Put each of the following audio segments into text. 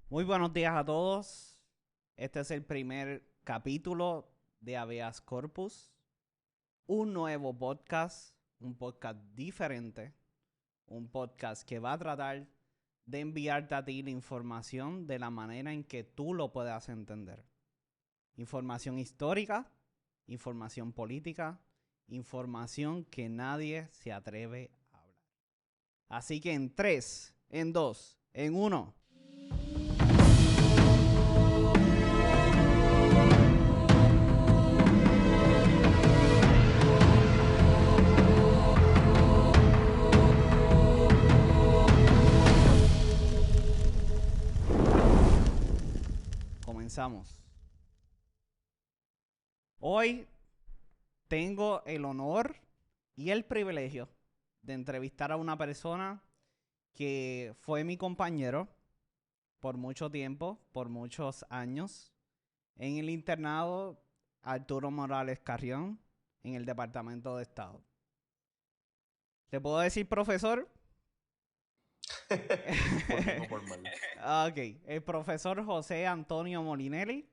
Muy buenos días a todos. Este es el primer capítulo de Habeas Corpus, un nuevo podcast, un podcast diferente, un podcast que va a tratar de enviarte a ti la información de la manera en que tú lo puedas entender. Información histórica, información política, información que nadie se atreve a hablar. Así que en 3, en 2, en 1. Comenzamos. Hoy tengo el honor y el privilegio de entrevistar a una persona que fue mi compañero por mucho tiempo, por muchos años, en el internado Arturo Morales Carrión, en el Departamento de Estado. ¿Te puedo decir profesor? Por bien o por mal. Ok, el profesor José Antonio Molinelli,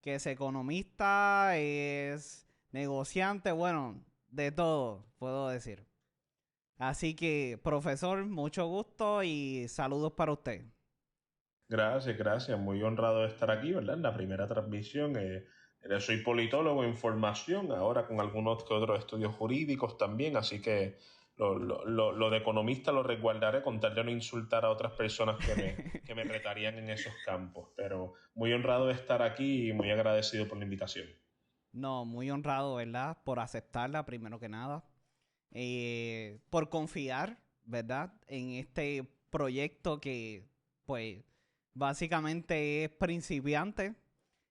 que es economista, es negociante, bueno, de todo, puedo decir. Así que, profesor, mucho gusto y saludos para usted. Gracias, gracias. Muy honrado de estar aquí, ¿verdad? En la primera transmisión. Soy politólogo en formación, ahora con algunos que otros estudios jurídicos también, así que lo de economista lo resguardaré con tal de no insultar a otras personas que me retarían en esos campos. Pero muy honrado de estar aquí y muy agradecido por la invitación. No, muy honrado, ¿verdad? Por aceptarla, primero que nada. Por confiar, ¿verdad? En este proyecto que, pues, básicamente es principiante.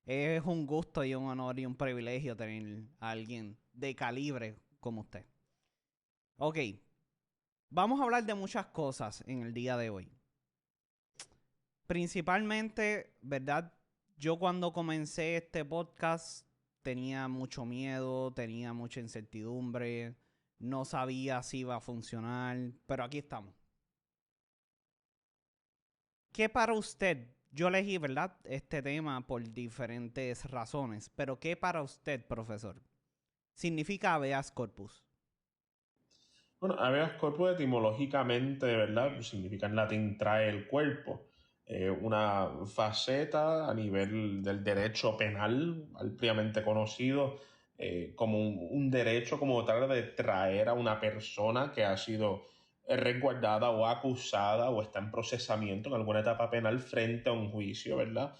Es un gusto y un honor y un privilegio tener a alguien de calibre como usted. Ok, vamos a hablar de muchas cosas en el día de hoy. Principalmente, ¿verdad? Yo cuando comencé este podcast tenía mucho miedo, tenía mucha incertidumbre, no sabía si iba a funcionar, pero aquí estamos. ¿Qué para usted? Yo elegí, ¿verdad? Este tema por diferentes razones, pero ¿qué para usted, profesor? Significa habeas corpus. Bueno, habeas corpus etimológicamente, ¿verdad? Significa en latín trae el cuerpo. Una faceta a nivel del derecho penal, ampliamente conocido como un derecho como tal de traer a una persona que ha sido resguardada o acusada o está en procesamiento en alguna etapa penal frente a un juicio, ¿verdad?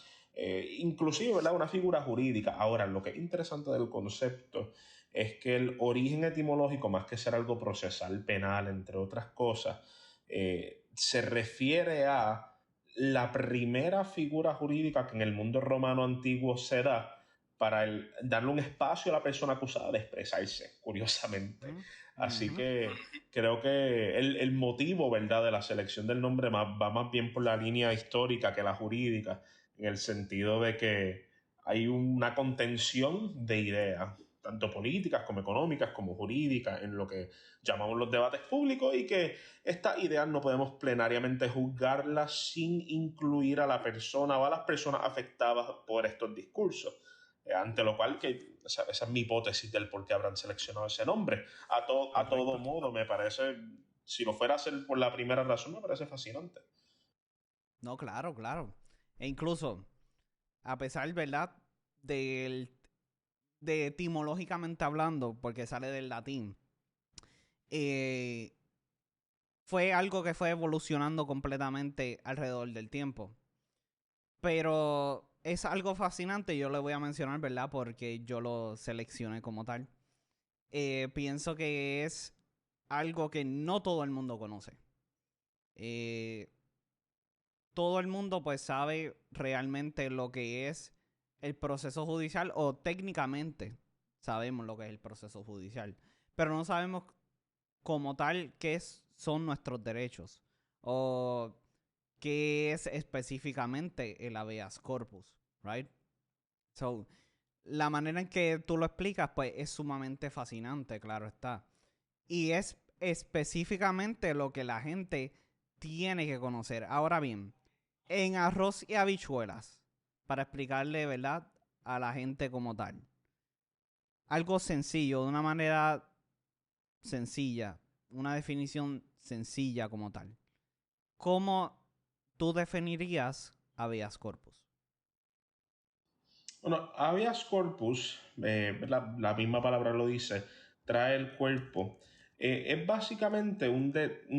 Inclusive, ¿verdad? Una figura jurídica. Ahora, lo que es interesante del concepto es que el origen etimológico, más que ser algo procesal, penal, entre otras cosas, se refiere a la primera figura jurídica que en el mundo romano antiguo se da para darle un espacio a la persona acusada de expresarse, curiosamente. Ujú, Así ujú. que creo que el motivo, ¿verdad?, de la selección del nombre va más bien por la línea histórica que la jurídica, en el sentido de que hay una contención de ideas, tanto políticas como económicas como jurídicas, en lo que llamamos los debates públicos, y que estas ideas no podemos plenariamente juzgarlas sin incluir a la persona o a las personas afectadas por estos discursos. Ante lo cual, esa es mi hipótesis del por qué habrán seleccionado ese nombre. A todo Correcto. modo, me parece, si lo fuera a hacer por la primera razón, me parece fascinante. No, claro, claro. E incluso, a pesar, ¿verdad? Del, de etimológicamente hablando, porque sale del latín, eh, fue algo que fue evolucionando completamente alrededor del tiempo. Pero es algo fascinante, yo le voy a mencionar, ¿verdad? Porque yo lo seleccioné como tal. Pienso que es algo que no todo el mundo conoce. Eh, Todo el mundo pues sabe realmente lo que es el proceso judicial o técnicamente sabemos lo que es el proceso judicial, pero no sabemos como tal son nuestros derechos o qué es específicamente el habeas corpus, right? So, la manera en que tú lo explicas pues es sumamente fascinante, claro está. Y es específicamente lo que la gente tiene que conocer. Ahora bien, en arroz y habichuelas, para explicarle, ¿verdad?, a la gente como tal. Algo sencillo, de una manera sencilla, una definición sencilla como tal. ¿Cómo tú definirías habeas corpus? Bueno, habeas corpus, la misma palabra lo dice, trae el cuerpo. Es básicamente un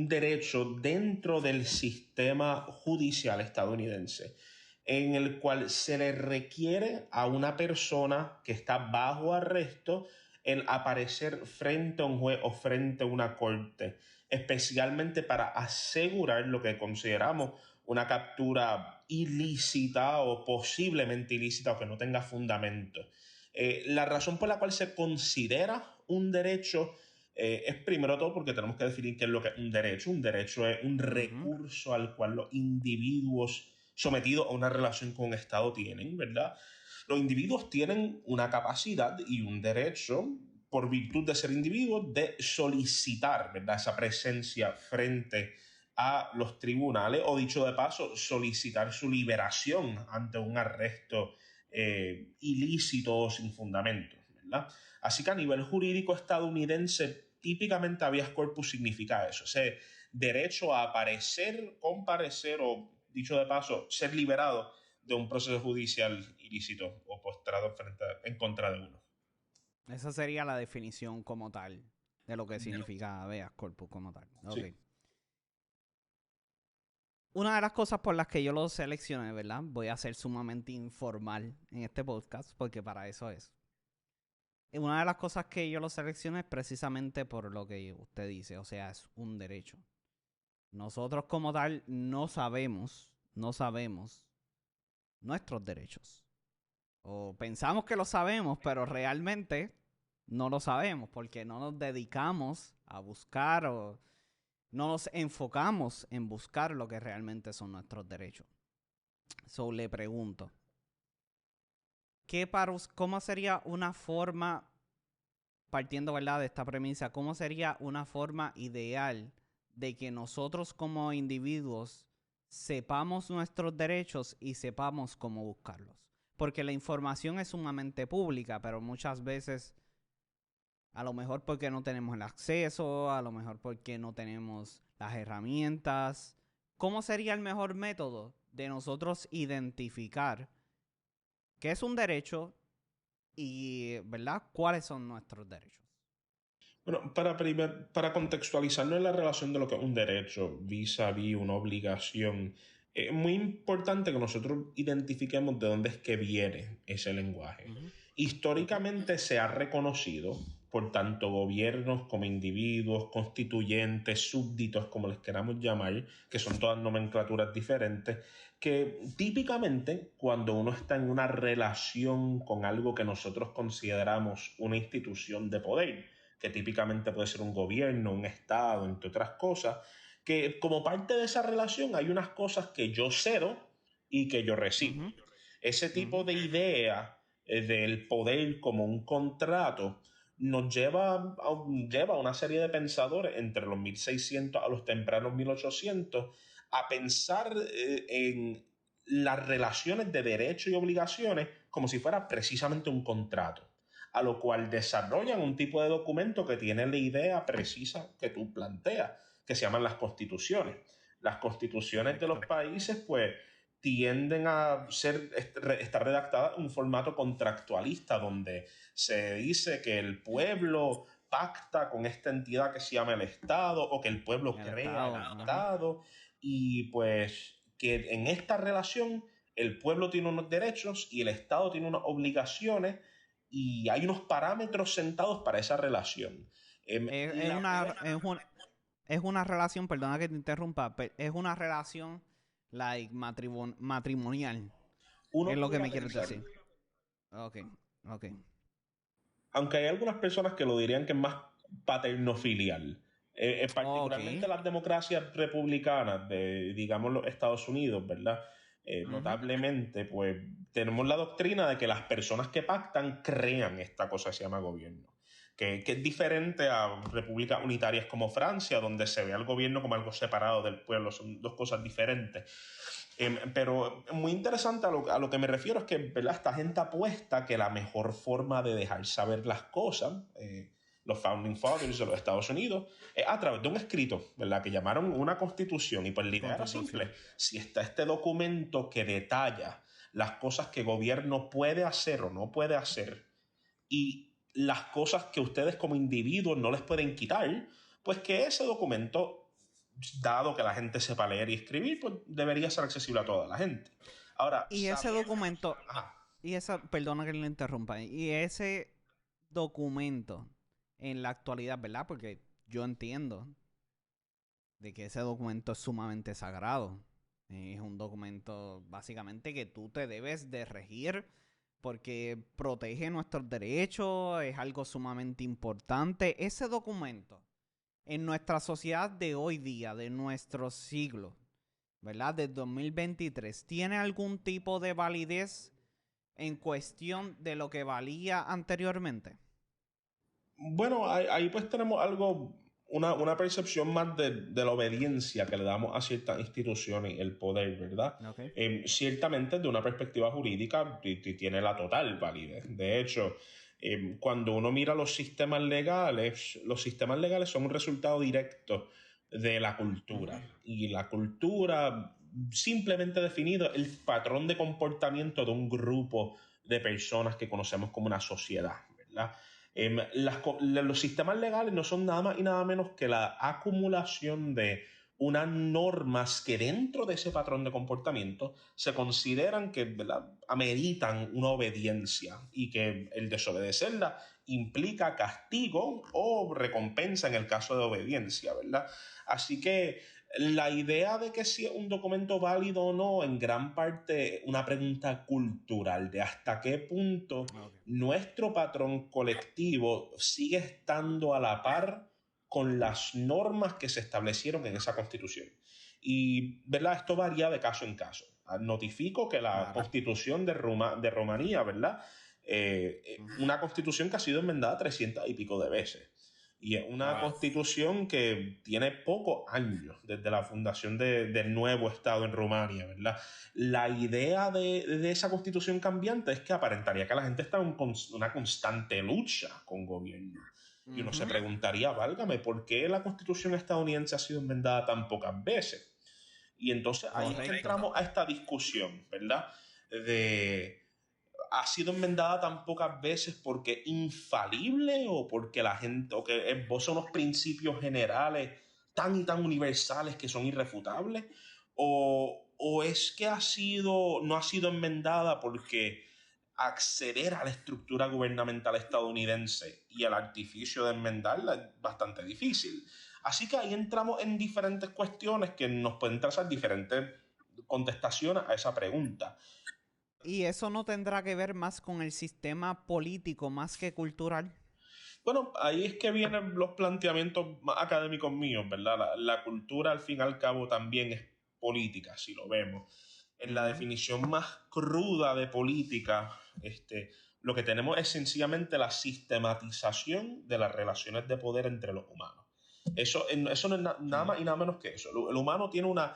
derecho dentro del sistema judicial estadounidense, en el cual se le requiere a una persona que está bajo arresto el aparecer frente a un juez o frente a una corte, especialmente para asegurar lo que consideramos una captura ilícita o posiblemente ilícita o que no tenga fundamento. La razón por la cual se considera un derecho es primero todo porque tenemos que definir qué es lo que es un derecho. Un derecho es un recurso al cual los individuos sometidos a una relación con un Estado tienen, ¿verdad? Los individuos tienen una capacidad y un derecho, por virtud de ser individuos, de solicitar, ¿verdad?, esa presencia frente a los tribunales, o dicho de paso, solicitar su liberación ante un arresto ilícito o sin fundamento, ¿verdad? Así que a nivel jurídico estadounidense, típicamente habeas corpus significa eso, ese derecho a aparecer, comparecer o, dicho de paso, ser liberado de un proceso judicial ilícito o postrado en contra de uno. Esa sería la definición como tal de lo que significa habeas corpus como tal. Ok. Sí. Una de las cosas por las que yo lo seleccioné, ¿verdad? Voy a ser sumamente informal en este podcast porque para eso es. Una de las cosas que yo lo seleccioné es precisamente por lo que usted dice, o sea, es un derecho. Nosotros como tal no sabemos nuestros derechos. O pensamos que lo sabemos, pero realmente no lo sabemos porque no nos dedicamos a buscar o no nos enfocamos en buscar lo que realmente son nuestros derechos. So, le pregunto, ¿cómo sería una forma, partiendo, ¿verdad?, de esta premisa, cómo sería una forma ideal de que nosotros como individuos sepamos nuestros derechos y sepamos cómo buscarlos? Porque la información es sumamente pública, pero muchas veces, a lo mejor porque no tenemos el acceso, a lo mejor porque no tenemos las herramientas. ¿Cómo sería el mejor método de nosotros identificar qué es un derecho y, ¿verdad?, cuáles son nuestros derechos? Bueno, para contextualizarnos en la relación de lo que es un derecho vis-a-vis una obligación, es muy importante que nosotros identifiquemos de dónde es que viene ese lenguaje. Históricamente se ha reconocido por tanto gobiernos como individuos, constituyentes, súbditos, como les queramos llamar, que son todas nomenclaturas diferentes, que típicamente cuando uno está en una relación con algo que nosotros consideramos una institución de poder, que típicamente puede ser un gobierno, un estado, entre otras cosas, que como parte de esa relación hay unas cosas que yo cedo y que yo recibo. Ese tipo de idea del poder como un contrato nos lleva a una serie de pensadores entre los 1600 a los tempranos 1800 a pensar en las relaciones de derechos y obligaciones como si fuera precisamente un contrato, a lo cual desarrollan un tipo de documento que tiene la idea precisa que tú planteas, que se llaman las constituciones. Las constituciones de los países, pues, tienden a estar redactadas en un formato contractualista, donde se dice que el pueblo pacta con esta entidad que se llama el Estado, o que el pueblo crea el Estado, y pues que en esta relación el pueblo tiene unos derechos y el Estado tiene unas obligaciones, y hay unos parámetros sentados para esa relación. Es una relación, perdona que te interrumpa, es una relación matrimonial. Uno Es lo que me pudiera quieres pensar. decir. Ok. Aunque hay algunas personas que lo dirían que es más paternofilial. Particularmente las democracias republicanas de, digamos, los Estados Unidos, ¿verdad? Notablemente, pues tenemos la doctrina de que las personas que pactan crean esta cosa que se llama gobierno. Que es diferente a repúblicas unitarias como Francia, donde se ve al gobierno como algo separado del pueblo. Son dos cosas diferentes. Pero muy interesante a lo que me refiero es que, ¿verdad? Esta gente apuesta que la mejor forma de dejar saber las cosas, los Founding Fathers de los Estados Unidos, es a través de un escrito, ¿verdad? Que llamaron una constitución. Y pues la idea era simple. Constitución. Si está este documento que detalla las cosas que el gobierno puede hacer o no puede hacer y las cosas que ustedes como individuos no les pueden quitar, pues que ese documento, dado que la gente sepa leer y escribir, pues debería ser accesible a toda la gente. Ahora, Y ese sabiendo... documento, Ajá. perdona que le interrumpa, y ese documento en la actualidad, ¿verdad? Porque yo entiendo de que ese documento es sumamente sagrado. Es un documento básicamente que tú te debes de regir porque protege nuestros derechos, es algo sumamente importante. Ese documento en nuestra sociedad de hoy día, de nuestro siglo, ¿verdad? De 2023, ¿tiene algún tipo de validez en cuestión de lo que valía anteriormente? Bueno, ahí pues tenemos algo, una percepción más de la obediencia que le damos a ciertas instituciones, el poder, ¿verdad? Ok. Ciertamente, de una perspectiva jurídica, tiene la total validez. De hecho, cuando uno mira los sistemas legales son un resultado directo de la cultura. Ujú. Y la cultura, simplemente definido, el patrón de comportamiento de un grupo de personas que conocemos como una sociedad, ¿verdad? Los sistemas legales no son nada más y nada menos que la acumulación de unas normas que dentro de ese patrón de comportamiento se consideran que, ¿verdad?, ameritan una obediencia y que el desobedecerla implica castigo o recompensa en el caso de obediencia, ¿verdad? Así que la idea de que si es un documento válido o no, en gran parte una pregunta cultural de hasta qué punto Ok. nuestro patrón colectivo sigue estando a la par con las normas que se establecieron en esa constitución. Y, ¿verdad? Esto varía de caso en caso. Notifico que la Claro. constitución de Rumanía, ¿verdad? Ujú. Una constitución que ha sido enmendada 300 y pico de veces. Y es una Wow. constitución que tiene pocos años desde la fundación del nuevo Estado en Rumania, ¿verdad? La idea de esa constitución cambiante es que aparentaría que la gente está en una constante lucha con gobierno. Y uno se Ujú. preguntaría, válgame, ¿por qué la constitución estadounidense ha sido enmendada tan pocas veces? Y entonces ahí es que Correcto. entramos a esta discusión, ¿verdad? De, ¿ha sido enmendada tan pocas veces porque es infalible o porque la gente, o que esboza unos principios generales tan y tan universales que son irrefutables? ¿O es que no ha sido enmendada porque acceder a la estructura gubernamental estadounidense y el artificio de enmendarla es bastante difícil? Así que ahí entramos en diferentes cuestiones que nos pueden trazar diferentes contestaciones a esa pregunta. ¿Y eso no tendrá que ver más con el sistema político más que cultural? Bueno, ahí es que vienen los planteamientos más académicos míos, ¿verdad? La cultura, al fin y al cabo, también es política, si lo vemos. En la Ujú. definición más cruda de política, lo que tenemos es sencillamente la sistematización de las relaciones de poder entre los humanos. Eso no es nada Ok. más y nada menos que eso. El humano tiene una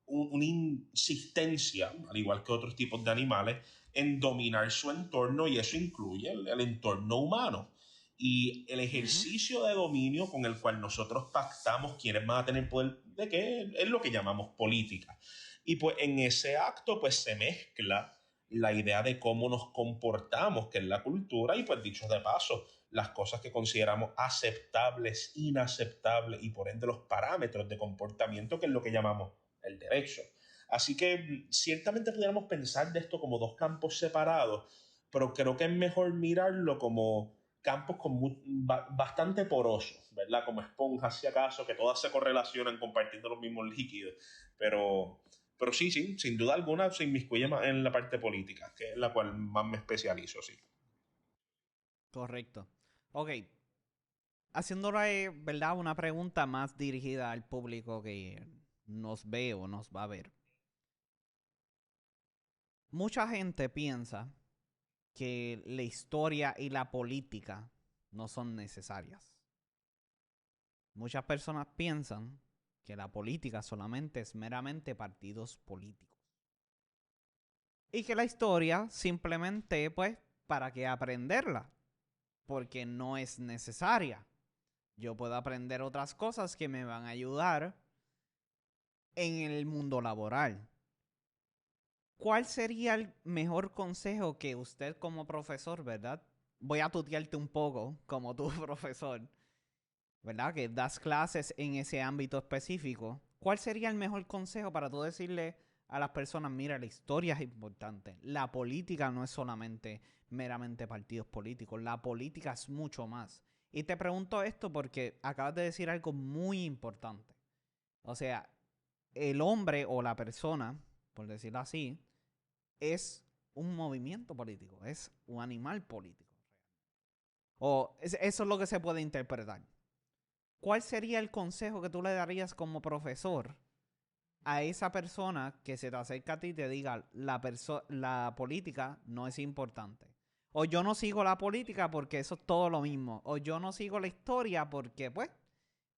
insistencia, al igual que otros tipos de animales, en dominar su entorno y eso incluye el entorno humano. Y el Ujú. ejercicio de dominio con el cual nosotros pactamos quiénes van a tener poder, de qué es lo que llamamos política. Y pues en ese acto pues se mezcla la idea de cómo nos comportamos, que es la cultura, y pues dicho de paso, las cosas que consideramos aceptables, inaceptables y por ende los parámetros de comportamiento, que es lo que llamamos el derecho. Así que ciertamente pudiéramos pensar de esto como dos campos separados, pero creo que es mejor mirarlo como campos bastante porosos, ¿verdad? Como esponjas, si acaso, que todas se correlacionan compartiendo los mismos líquidos. Pero sí, sí, sin duda alguna se inmiscuye más en la parte política, que es la cual más me especializo, sí. Correcto. Ok. Haciéndole, ¿verdad? Una pregunta más dirigida al público que nos ve o nos va a ver. Mucha gente piensa que la historia y la política no son necesarias. Muchas personas piensan que la política solamente es meramente partidos políticos. Y que la historia simplemente, pues, para que aprenderla, porque no es necesaria. Yo puedo aprender otras cosas que me van a ayudar en el mundo laboral. ¿Cuál sería el mejor consejo que usted como profesor, verdad? Voy a tutearte un poco como tu profesor, ¿verdad? Que das clases en ese ámbito específico. ¿Cuál sería el mejor consejo para tú decirle a las personas, mira, la historia es importante? La política no es solamente meramente partidos políticos, la política es mucho más. Y te pregunto esto porque acabas de decir algo muy importante. O sea, el hombre o la persona, por decirlo así, es un movimiento político, es un animal político. Eso es lo que se puede interpretar. ¿Cuál sería el consejo que tú le darías como profesor a esa persona que se te acerca a ti y te diga la política no es importante? O yo no sigo la política porque eso es todo lo mismo. O yo no sigo la historia porque, pues,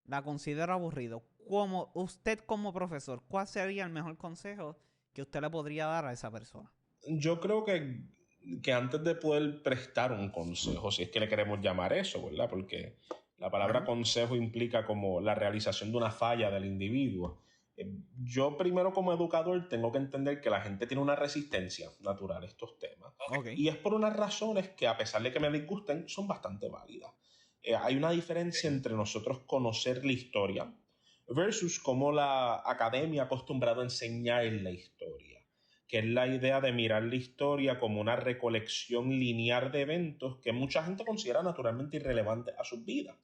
la considero aburrido. Como usted como profesor, ¿cuál sería el mejor consejo que usted le podría dar a esa persona? Yo creo que antes de poder prestar un consejo, si es que le queremos llamar eso, ¿verdad? Porque la palabra Ujú. consejo implica como la realización de una falla del individuo. Yo primero como educador tengo que entender que la gente tiene una resistencia natural a estos temas. Ok. Y es por unas razones que a pesar de que me disgusten, son bastante válidas. Hay una diferencia entre nosotros conocer la historia versus cómo la academia ha acostumbrado a enseñar la historia, que es la idea de mirar la historia como una recolección lineal de eventos que mucha gente considera naturalmente irrelevantes a sus vidas.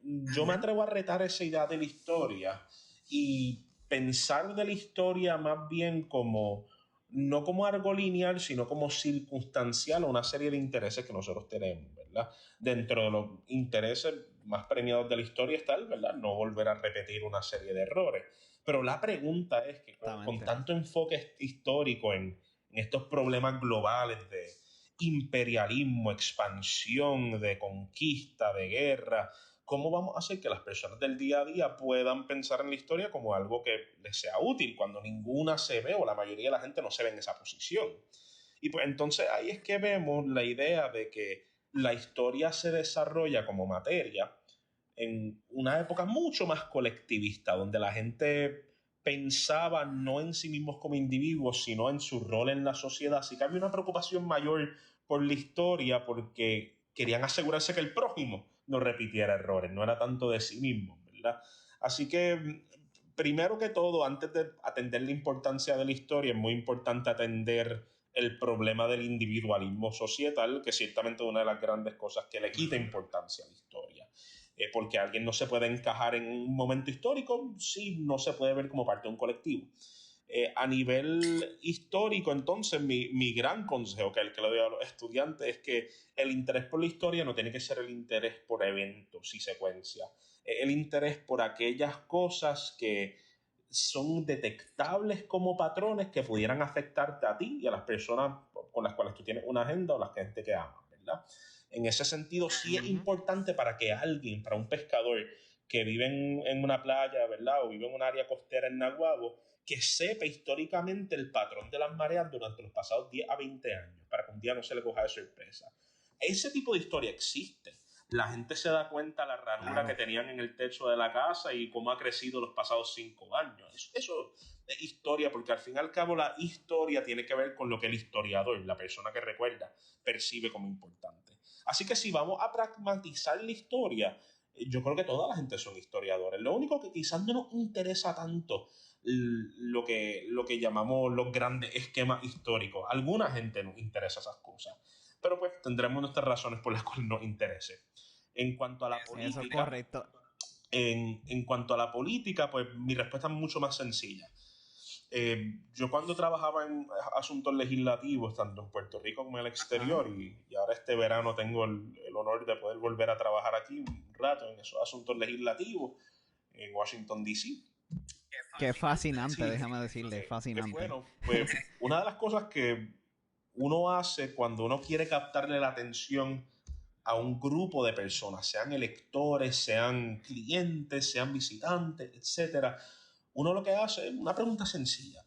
Yo me atrevo a retar esa idea de la historia y pensar de la historia más bien como, no como algo lineal, sino como circunstancial a una serie de intereses que nosotros tenemos, ¿verdad? Dentro de los intereses más premiados de la historia está el, ¿verdad? No volver a repetir una serie de errores. Pero la pregunta es que con Exactamente. tanto enfoque histórico en estos problemas globales de imperialismo, expansión, de conquista, de guerra, ¿cómo vamos a hacer que las personas del día a día puedan pensar en la historia como algo que les sea útil cuando ninguna se ve o la mayoría de la gente no se ve en esa posición? Y pues entonces ahí es que vemos la idea de que la historia se desarrolla como materia en una época mucho más colectivista, donde la gente pensaba no en sí mismos como individuos, sino en su rol en la sociedad. Así que había una preocupación mayor por la historia porque querían asegurarse que el prójimo no repitiera errores, no era tanto de sí mismo, ¿verdad? Así que, primero que todo, antes de atender la importancia de la historia, es muy importante atender el problema del individualismo societal, que ciertamente es una de las grandes cosas que le quita importancia a la historia. Porque alguien no se puede encajar en un momento histórico si no se puede ver como parte de un colectivo. A nivel histórico, entonces, mi gran consejo, que es el que le doy a los estudiantes, es que el interés por la historia no tiene que ser el interés por eventos y secuencias, el interés por aquellas cosas que son detectables como patrones que pudieran afectarte a ti y a las personas con las cuales tú tienes una agenda o las gente que amas, ¿verdad? En ese sentido, sí es Ujú. importante para que alguien, para un pescador que vive en una playa, ¿verdad? O vive en un área costera en Naguabo, que sepa históricamente el patrón de las mareas durante los pasados 10 a 20 años, para que un día no se le coja de sorpresa. Ese tipo de historia existe. La gente se da cuenta de la ranura que Claro. tenían en el techo de la casa y cómo ha crecido los pasados 5 años. Eso es historia, porque al fin y al cabo la historia tiene que ver con lo que el historiador, la persona que recuerda, percibe como importante. Así que si vamos a pragmatizar la historia, yo creo que toda la gente son historiadores. Lo único que quizás no nos interesa tanto lo que llamamos los grandes esquemas históricos. Alguna gente nos interesa esas cosas, pero pues tendremos nuestras razones por las cuales nos interese. En cuanto a la Eso es política, correcto. en cuanto a la política, pues mi respuesta es mucho más sencilla. Yo cuando trabajaba en asuntos legislativos, tanto en Puerto Rico como en el Ajá. exterior, y ahora este verano tengo el honor de poder volver a trabajar aquí un rato en esos asuntos legislativos en Washington, D.C. Qué fascinante, Sí, déjame decirle, fascinante. bueno, pues una de las cosas que uno hace cuando uno quiere captarle la atención a un grupo de personas, sean electores, sean clientes, sean visitantes, etcétera, uno lo que hace es una pregunta sencilla.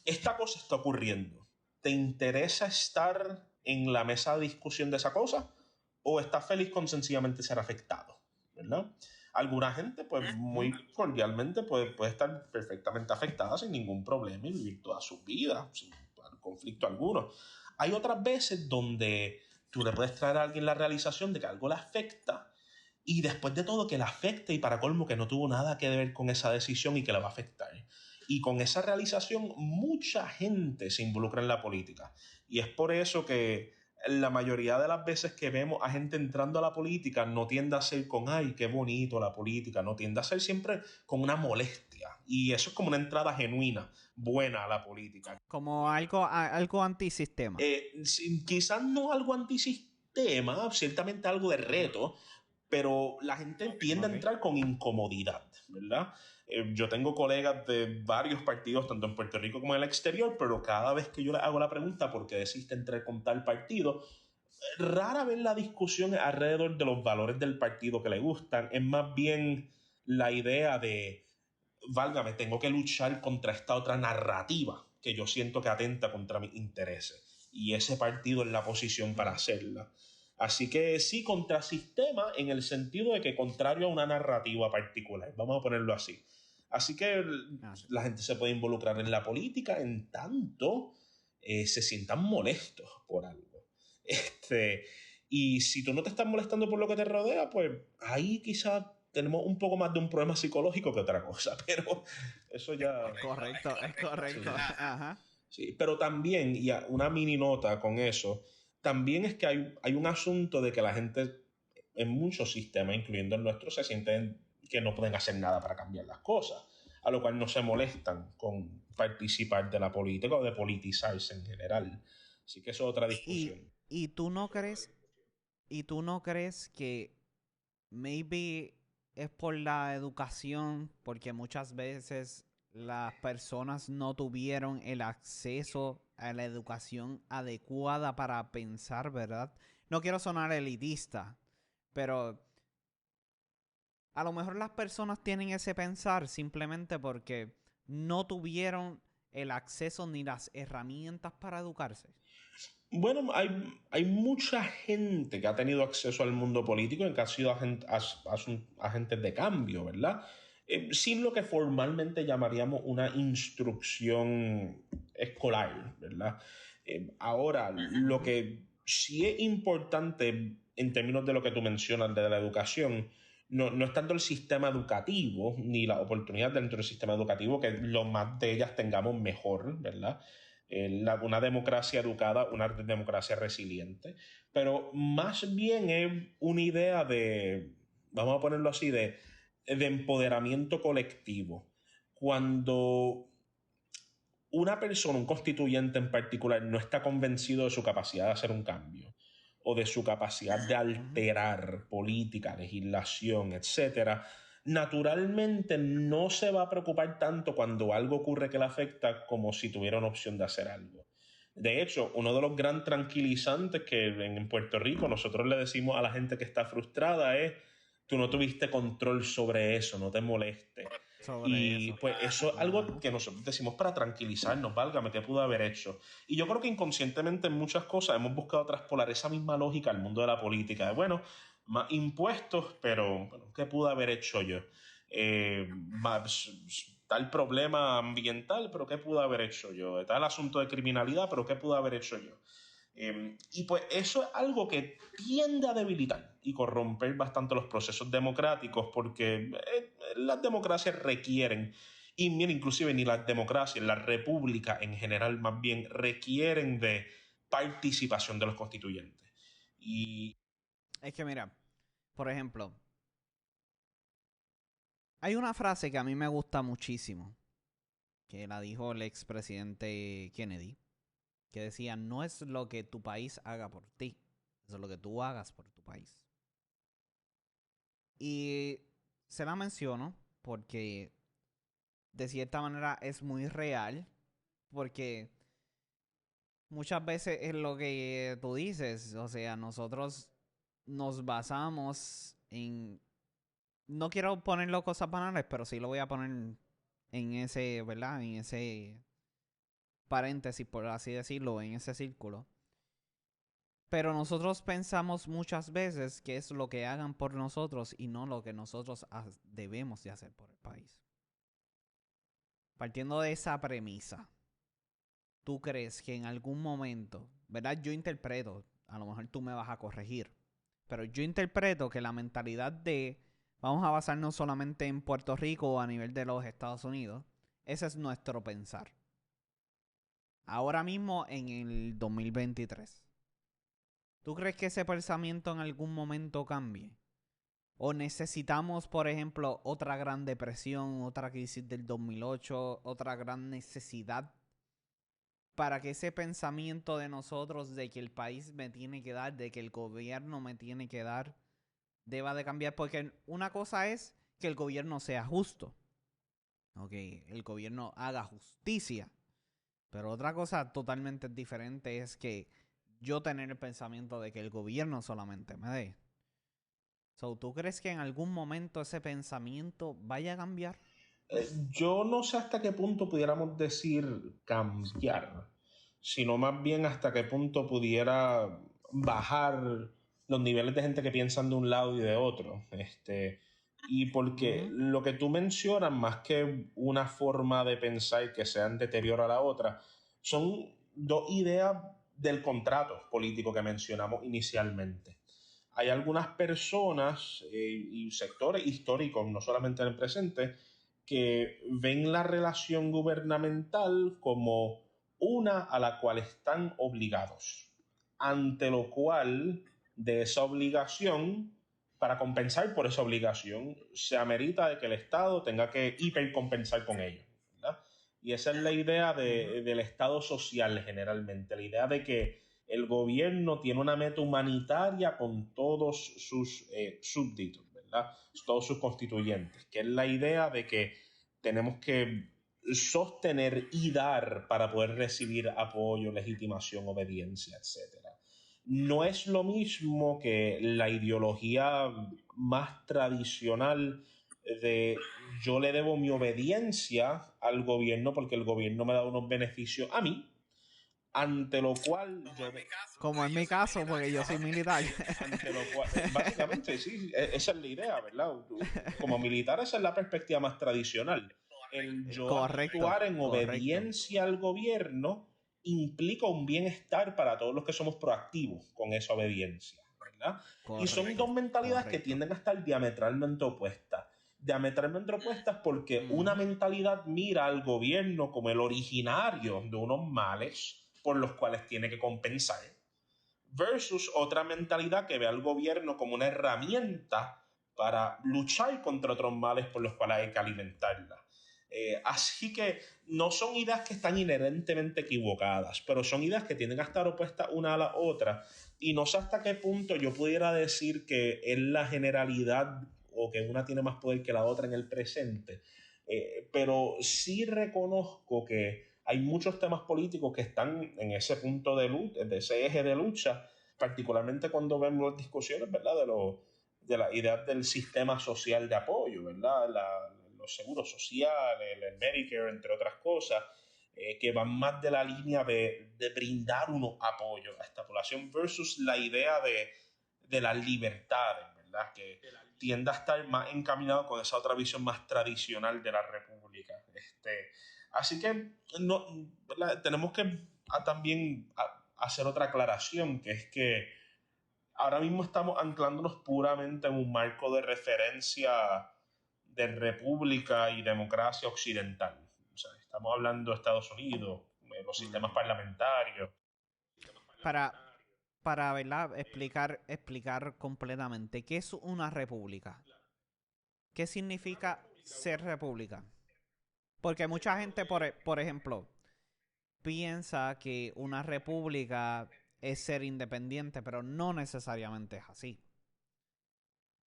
Esta cosa está ocurriendo. ¿Te interesa estar en la mesa de discusión de esa cosa? ¿O estás feliz con sencillamente ser afectado? ¿Verdad? Alguna gente, pues muy cordialmente, puede estar perfectamente afectada sin ningún problema y vivir toda su vida sin conflicto alguno. Hay otras veces donde tú le puedes traer a alguien la realización de que algo le afecta y después de todo que le afecte y para colmo que no tuvo nada que ver con esa decisión y que le va a afectar. Y con esa realización mucha gente se involucra en la política. Y es por eso que la mayoría de las veces que vemos a gente entrando a la política no tiende a ser con, ay, qué bonito la política, no tiende a ser siempre con una molestia. Y eso es como una entrada genuina, buena a la política. Como algo antisistema. Quizás no algo antisistema, ciertamente algo de reto, pero la gente tiende a entrar con incomodidad, ¿verdad? Yo tengo colegas de varios partidos, tanto en Puerto Rico como en el exterior, pero cada vez que yo les hago la pregunta por qué decidiste entrar con tal partido, rara vez la discusión es alrededor de los valores del partido que le gustan, es más bien la idea de, válgame, tengo que luchar contra esta otra narrativa que yo siento que atenta contra mis intereses. Y ese partido es la posición para hacerla. Así que sí, contrasistema en el sentido de que contrario a una narrativa particular, vamos a ponerlo así. Así que la gente se puede involucrar en la política en tanto se sientan molestos por algo. Y si tú no te estás molestando por lo que te rodea, pues ahí quizás tenemos un poco más de un problema psicológico que otra cosa, pero eso ya... Es correcto. Sí. Ajá. Sí, pero también, y una mini nota con eso, también es que hay un asunto de que la gente en muchos sistemas, incluyendo el nuestro, se sienten que no pueden hacer nada para cambiar las cosas, a lo cual no se molestan con participar de la política o de politizarse en general. Así que eso es otra discusión. ¿Y tú no crees que maybe es por la educación? Porque muchas veces las personas no tuvieron el acceso a la educación adecuada para pensar, ¿verdad? No quiero sonar elitista, pero a lo mejor las personas tienen ese pensar simplemente porque no tuvieron el acceso ni las herramientas para educarse. Bueno, hay mucha gente que ha tenido acceso al mundo político y que ha sido agentes de cambio, ¿verdad? Sin lo que formalmente llamaríamos una instrucción escolar, ¿verdad? Ahora, lo que sí es importante en términos de lo que tú mencionas de la educación, no es tanto el sistema educativo ni la oportunidad dentro del sistema educativo, que lo más de ellas tengamos mejor, ¿verdad? Una democracia educada, una democracia resiliente, pero más bien es una idea de, vamos a ponerlo así, de empoderamiento colectivo. Cuando una persona, un constituyente en particular, no está convencido de su capacidad de hacer un cambio o de su capacidad de alterar política, legislación, etcétera, naturalmente no se va a preocupar tanto cuando algo ocurre que le afecta como si tuviera una opción de hacer algo. De hecho, uno de los gran tranquilizantes que en Puerto Rico nosotros le decimos a la gente que está frustrada es: tú no tuviste control sobre eso, no te molestes. Y pues eso es algo que nosotros decimos para tranquilizarnos, válgame, ¿qué pudo haber hecho? Y yo creo que inconscientemente en muchas cosas hemos buscado traspolar esa misma lógica al mundo de la política, de bueno, más impuestos, pero bueno, ¿qué pudo haber hecho yo? Tal problema ambiental, pero ¿qué pudo haber hecho yo? Tal asunto de criminalidad, pero ¿qué pudo haber hecho yo? Y pues eso es algo que tiende a debilitar y corromper bastante los procesos democráticos, porque las democracias requieren, y mira, inclusive ni las democracias, las repúblicas en general más bien requieren de participación de los constituyentes. Y Es que mira, por ejemplo, hay una frase que a mí me gusta muchísimo, que la dijo el expresidente Kennedy, que decía: no es lo que tu país haga por ti, es lo que tú hagas por tu país. Y se la menciono porque de cierta manera es muy real, porque muchas veces es lo que tú dices, o sea, nosotros nos basamos en... No quiero ponerlo cosas banales, pero sí lo voy a poner en ese, ¿verdad? En ese paréntesis, por así decirlo, en ese círculo. Pero nosotros pensamos muchas veces que es lo que hagan por nosotros y no lo que nosotros debemos de hacer por el país. Partiendo de esa premisa, ¿tú crees que en algún momento, verdad? Yo interpreto, a lo mejor tú me vas a corregir, pero yo interpreto que la mentalidad de vamos a basarnos solamente en Puerto Rico o a nivel de los Estados Unidos, ese es nuestro pensar. Ahora mismo en el 2023. ¿Tú crees que ese pensamiento en algún momento cambie? ¿O necesitamos, por ejemplo, otra gran depresión, otra crisis del 2008, otra gran necesidad para que ese pensamiento de nosotros de que el país me tiene que dar, de que el gobierno me tiene que dar, deba de cambiar? Porque una cosa es que el gobierno sea justo, el gobierno haga justicia, pero otra cosa totalmente diferente es que yo tener el pensamiento de que el gobierno solamente me dé. So, ¿tú crees que en algún momento ese pensamiento vaya a cambiar? Yo no sé hasta qué punto pudiéramos decir cambiar, sino más bien hasta qué punto pudiera bajar los niveles de gente que piensan de un lado y de otro. Y porque lo que tú mencionas, más que una forma de pensar que sea en deterioro a la otra, son dos ideas del contrato político que mencionamos inicialmente. Hay algunas personas y sectores históricos, no solamente en el presente, que ven la relación gubernamental como una a la cual están obligados, ante lo cual de esa obligación, para compensar por esa obligación, se amerita de que el Estado tenga que hipercompensar con ello, ¿verdad? Y esa es la idea del Estado social generalmente, la idea de que el gobierno tiene una meta humanitaria con todos sus súbditos, ¿verdad? Todos sus constituyentes, que es la idea de que tenemos que sostener y dar para poder recibir apoyo, legitimación, obediencia, etc. No es lo mismo que la ideología más tradicional de yo le debo mi obediencia al gobierno porque el gobierno me da unos beneficios a mí, ante lo cual como en mi caso, porque yo soy militar. ante lo cual, básicamente, sí, esa es la idea, ¿verdad? Como militar, esa es la perspectiva más tradicional. El yo Correcto, actuar en correcto. obediencia al gobierno implica un bienestar para todos los que somos proactivos con esa obediencia, ¿verdad? Y son dos mentalidades que tienden a estar diametralmente opuestas. Diametralmente opuestas porque una mentalidad mira al gobierno como el originario de unos males por los cuales tiene que compensar, versus otra mentalidad que ve al gobierno como una herramienta para luchar contra otros males por los cuales hay que alimentarla. Así que no son ideas que están inherentemente equivocadas, pero son ideas que tienden a estar opuestas una a la otra. Y no sé hasta qué punto yo pudiera decir que es la generalidad o que una tiene más poder que la otra en el presente. Pero sí reconozco que hay muchos temas políticos que están en ese punto de lucha, de ese eje de lucha, particularmente cuando vemos las discusiones, ¿verdad? De la idea del sistema social de apoyo, ¿verdad? Los seguros sociales, el Medicare, entre otras cosas, que van más de la línea de brindar unos apoyos a esta población versus la idea de las libertades, ¿verdad? Que tiende a estar más encaminado con esa otra visión más tradicional de la república. Así que no, tenemos que también hacer otra aclaración, que es que ahora mismo estamos anclándonos puramente en un marco de referencia de república y democracia occidental. O sea, estamos hablando de Estados Unidos, los sistemas parlamentarios. Para ¿verdad? Explicar completamente qué es una república. ¿Qué significa ser república? Porque mucha gente, por ejemplo, piensa que una república es ser independiente, pero no necesariamente es así.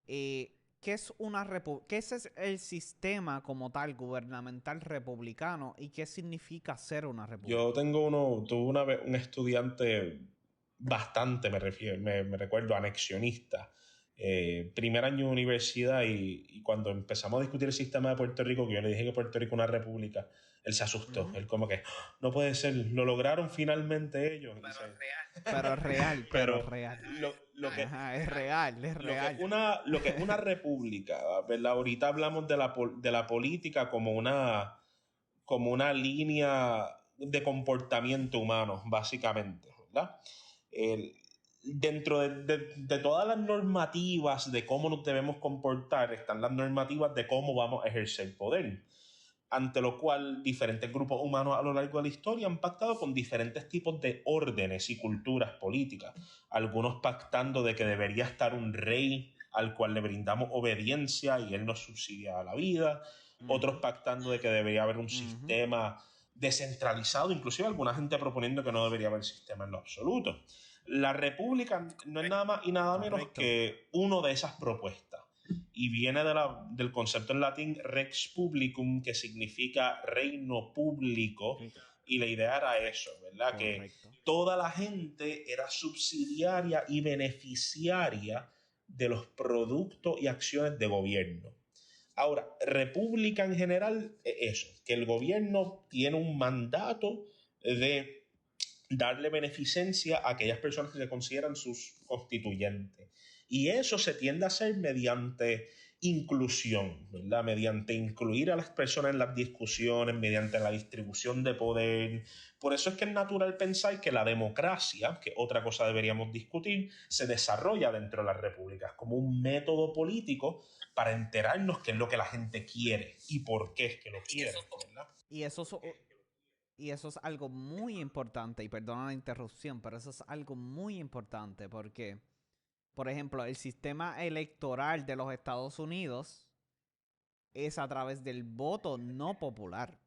¿Qué es una república? ¿Qué es el sistema como tal gubernamental republicano y qué significa ser una república? Yo tuve una vez un estudiante bastante, me recuerdo, anexionista. Primer año de universidad y cuando empezamos a discutir el sistema de Puerto Rico, que yo le dije que Puerto Rico es una república, Él se asustó. Él como que, no puede ser, lo lograron finalmente ellos. Pero es real, pero es real. Lo que, Ajá, es real, es real. lo que es una república, ¿verdad? Ahorita hablamos de la política como una línea de comportamiento humano, básicamente, ¿verdad? El- Dentro de todas las normativas de cómo nos debemos comportar, están las normativas de cómo vamos a ejercer poder, ante lo cual diferentes grupos humanos a lo largo de la historia han pactado con diferentes tipos de órdenes y culturas políticas, algunos pactando de que debería estar un rey al cual le brindamos obediencia y él nos subsidia la vida, otros pactando de que debería haber un sistema descentralizado, inclusive alguna gente proponiendo que no debería haber sistema en lo absoluto. La república no es nada más y nada menos que uno de esas propuestas y viene del concepto en latín rex publicum, que significa reino público, y la idea era eso, ¿verdad? Correcto. Que toda la gente era subsidiaria y beneficiaria de los productos y acciones de gobierno. Ahora, república en general es eso, que el gobierno tiene un mandato de darle beneficencia a aquellas personas que se consideran sus constituyentes. Y eso se tiende a hacer mediante inclusión, ¿verdad? Mediante incluir a las personas en las discusiones, mediante la distribución de poder. Por eso es que es natural pensar que la democracia, que otra cosa deberíamos discutir, se desarrolla dentro de las repúblicas como un método político para enterarnos qué es lo que la gente quiere y por qué es que lo quiere, ¿verdad? Y eso es algo muy importante, y perdona la interrupción, pero eso es algo muy importante porque, por ejemplo, el sistema electoral de los Estados Unidos es a través del voto no popular.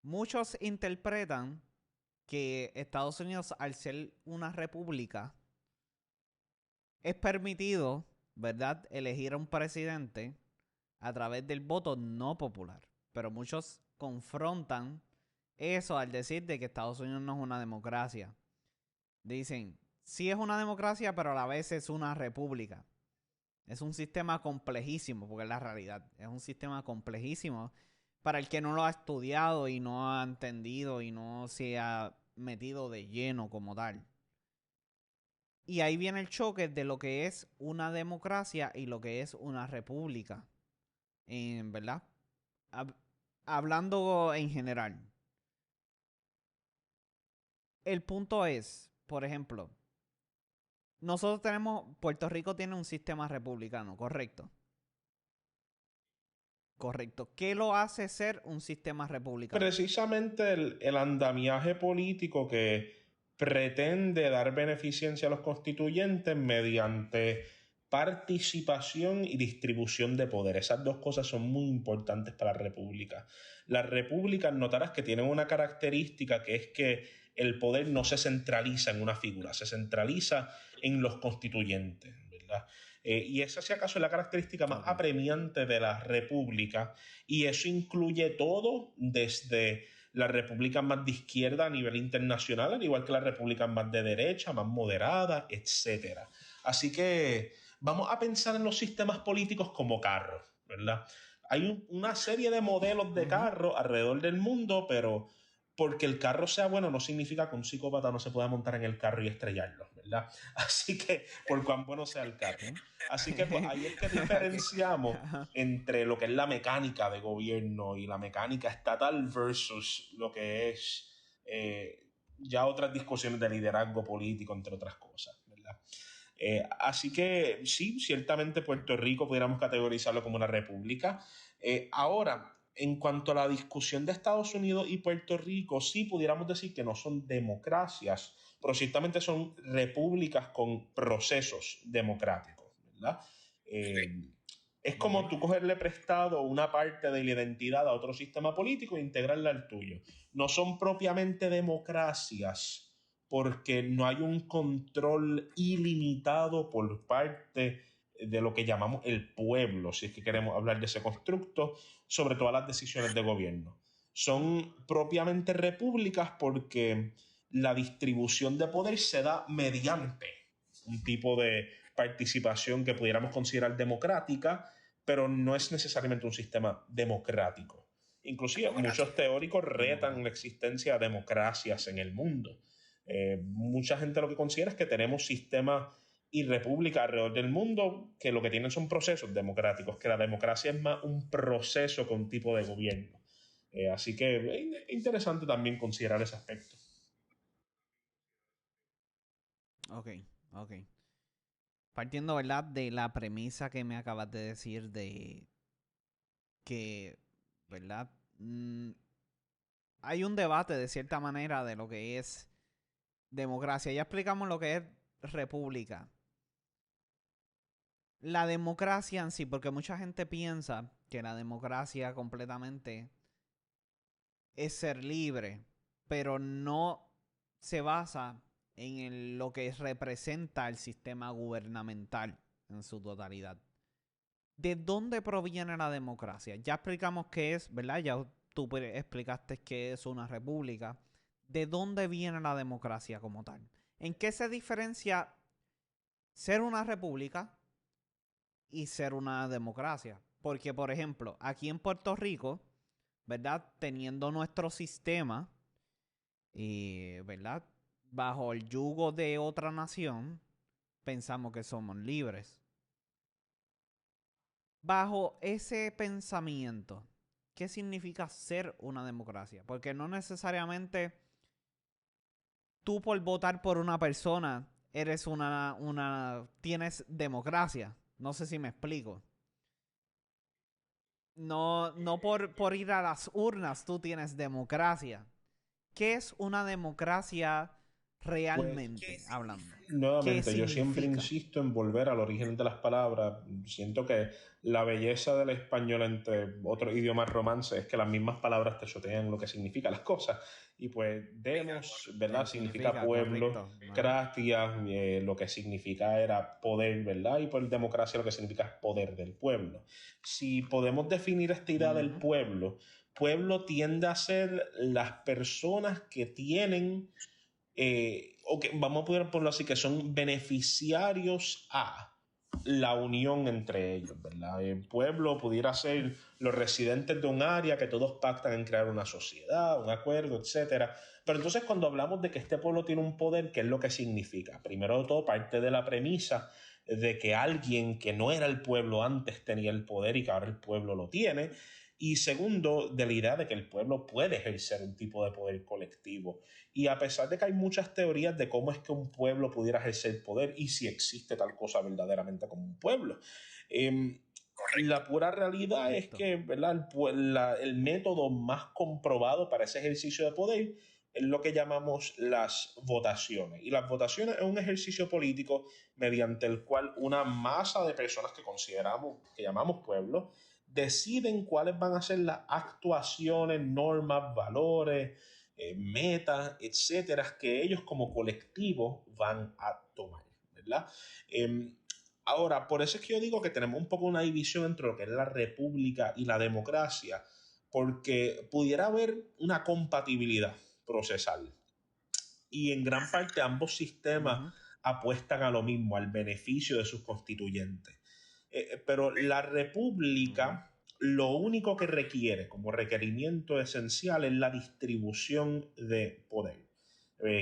Muchos interpretan que Estados Unidos, al ser una república, es permitido, ¿verdad?, elegir a un presidente a través del voto no popular. Pero muchos confrontan eso al decir de que Estados Unidos no es una democracia. Dicen, sí es una democracia, pero a la vez es una república. Es un sistema complejísimo, porque es la realidad. Es un sistema complejísimo para el que no lo ha estudiado y no ha entendido y no se ha metido de lleno como tal. Y ahí viene el choque de lo que es una democracia y lo que es una república. ¿Verdad? Hablando en general. El punto es, por ejemplo, Puerto Rico tiene un sistema republicano, ¿correcto? Correcto. ¿Qué lo hace ser un sistema republicano? Precisamente el andamiaje político que pretende dar beneficencia a los constituyentes mediante participación y distribución de poder. Esas dos cosas son muy importantes para la república. Las repúblicas, notarás que tienen una característica, que es que el poder no se centraliza en una figura, se centraliza en los constituyentes, ¿verdad? Y esa, si acaso, es la característica más apremiante de la república, y eso incluye todo desde las repúblicas más de izquierda a nivel internacional, al igual que las repúblicas más de derecha, más moderadas, etc. Así que vamos a pensar en los sistemas políticos como carros, ¿verdad? Hay una serie de modelos de carro alrededor del mundo, pero porque el carro sea bueno no significa que un psicópata no se pueda montar en el carro y estrellarlo, ¿verdad? Así que, por cuán bueno sea el carro. Así que pues, ahí es que diferenciamos entre lo que es la mecánica de gobierno y la mecánica estatal versus lo que es ya otras discusiones de liderazgo político, entre otras cosas, ¿verdad? Así que sí, ciertamente Puerto Rico pudiéramos categorizarlo como una república. Ahora, en cuanto a la discusión de Estados Unidos y Puerto Rico, sí pudiéramos decir que no son democracias, pero ciertamente son repúblicas con procesos democráticos, ¿verdad? Es como tú cogerle prestado una parte de la identidad a otro sistema político e integrarla al tuyo. No son propiamente democracias porque no hay un control ilimitado por parte de lo que llamamos el pueblo, si es que queremos hablar de ese constructo, sobre todas las decisiones de gobierno. Son propiamente repúblicas porque la distribución de poder se da mediante un tipo de participación que pudiéramos considerar democrática, pero no es necesariamente un sistema democrático. Inclusive muchos teóricos retan la existencia de democracias en el mundo. Mucha gente lo que considera es que tenemos sistemas y repúblicas alrededor del mundo que lo que tienen son procesos democráticos, que la democracia es más un proceso que un tipo de gobierno. Así que es interesante también considerar ese aspecto. Ok, ok. Partiendo, ¿verdad? De la premisa que me acabas de decir de que, ¿verdad? Hay un debate de cierta manera de lo que es democracia. Ya explicamos lo que es república. La democracia en sí, porque mucha gente piensa que la democracia completamente es ser libre, pero no se basa en lo que representa el sistema gubernamental en su totalidad. ¿De dónde proviene la democracia? Ya explicamos qué es, ¿verdad? Ya tú explicaste qué es una república. ¿De dónde viene la democracia como tal? ¿En qué se diferencia ser una república y ser una democracia? Porque, por ejemplo, aquí en Puerto Rico, ¿verdad? Teniendo nuestro sistema, ¿verdad? Bajo el yugo de otra nación, pensamos que somos libres. Bajo ese pensamiento, ¿qué significa ser una democracia? Porque no necesariamente tú por votar por una persona eres tienes democracia. No sé si me explico. No por ir a las urnas tú tienes democracia. ¿Qué es una democracia Pues realmente hablando? ¿Qué nuevamente, yo siempre significa? insisto en volver al origen de las palabras. Siento que la belleza del español entre otros idiomas romances es que las mismas palabras te chotean lo que significan las cosas. Y pues demos, ¿verdad? Significa Significa, pueblo, correcto. Ajá. kratia, lo que significa era poder, ¿verdad? Y por democracia lo que significa es poder del pueblo. Si podemos definir esta idea del pueblo, pueblo tiende a ser las personas que tienen o que vamos a poder ponerlo así, que son beneficiarios a la unión entre ellos, ¿verdad? El pueblo pudiera ser los residentes de un área que todos pactan en crear una sociedad, un acuerdo, etcétera. Pero entonces cuando hablamos de que este pueblo tiene un poder, ¿qué es lo que significa? Primero de todo, parte de la premisa de que alguien que no era el pueblo antes tenía el poder y que ahora el pueblo lo tiene. Y segundo, de la idea de que el pueblo puede ejercer un tipo de poder colectivo. Y a pesar de que hay muchas teorías de cómo es que un pueblo pudiera ejercer poder y si existe tal cosa verdaderamente como un pueblo, la pura realidad es Correcto. que, ¿verdad? El método más comprobado para ese ejercicio de poder es lo que llamamos las votaciones. Y las votaciones es un ejercicio político mediante el cual una masa de personas que consideramos, que llamamos pueblo, deciden cuáles van a ser las actuaciones, normas, valores, metas, etcétera, que ellos como colectivo van a tomar, ¿verdad? Eh, Ahora, por eso es que yo digo que tenemos un poco una división entre lo que es la república y la democracia, porque pudiera haber una compatibilidad procesal. Y en gran parte ambos sistemas Ujú. apuestan a lo mismo, al beneficio de sus constituyentes. Pero la Ujú. república lo único que requiere como requerimiento esencial es la distribución de poder.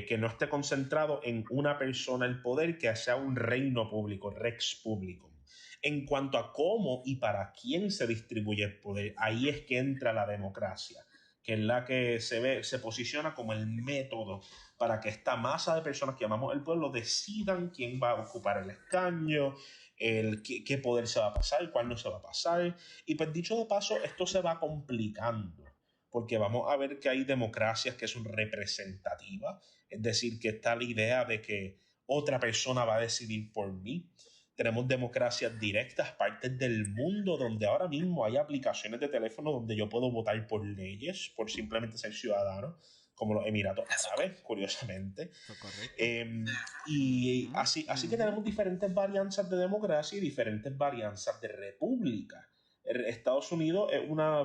Que no esté concentrado en una persona el poder, que sea un reino público, rex público. En cuanto a cómo y para quién se distribuye el poder, ahí es que entra la democracia, que es la que se posiciona como el método para que esta masa de personas que llamamos el pueblo decidan quién va a ocupar el escaño, qué poder se va a pasar, cuál no se va a pasar. Y pues dicho de paso, esto se va complicando, porque vamos a ver que hay democracias que son representativas, es decir, que está la idea de que otra persona va a decidir por mí. Tenemos democracias directas, partes del mundo donde ahora mismo hay aplicaciones de teléfono donde yo puedo votar por leyes, por simplemente ser ciudadano, como los Emiratos Árabes, curiosamente. Eso es correcto. Eh, y Ujú. así que Ujú. tenemos diferentes varianzas de democracia y diferentes varianzas de república. Estados Unidos es una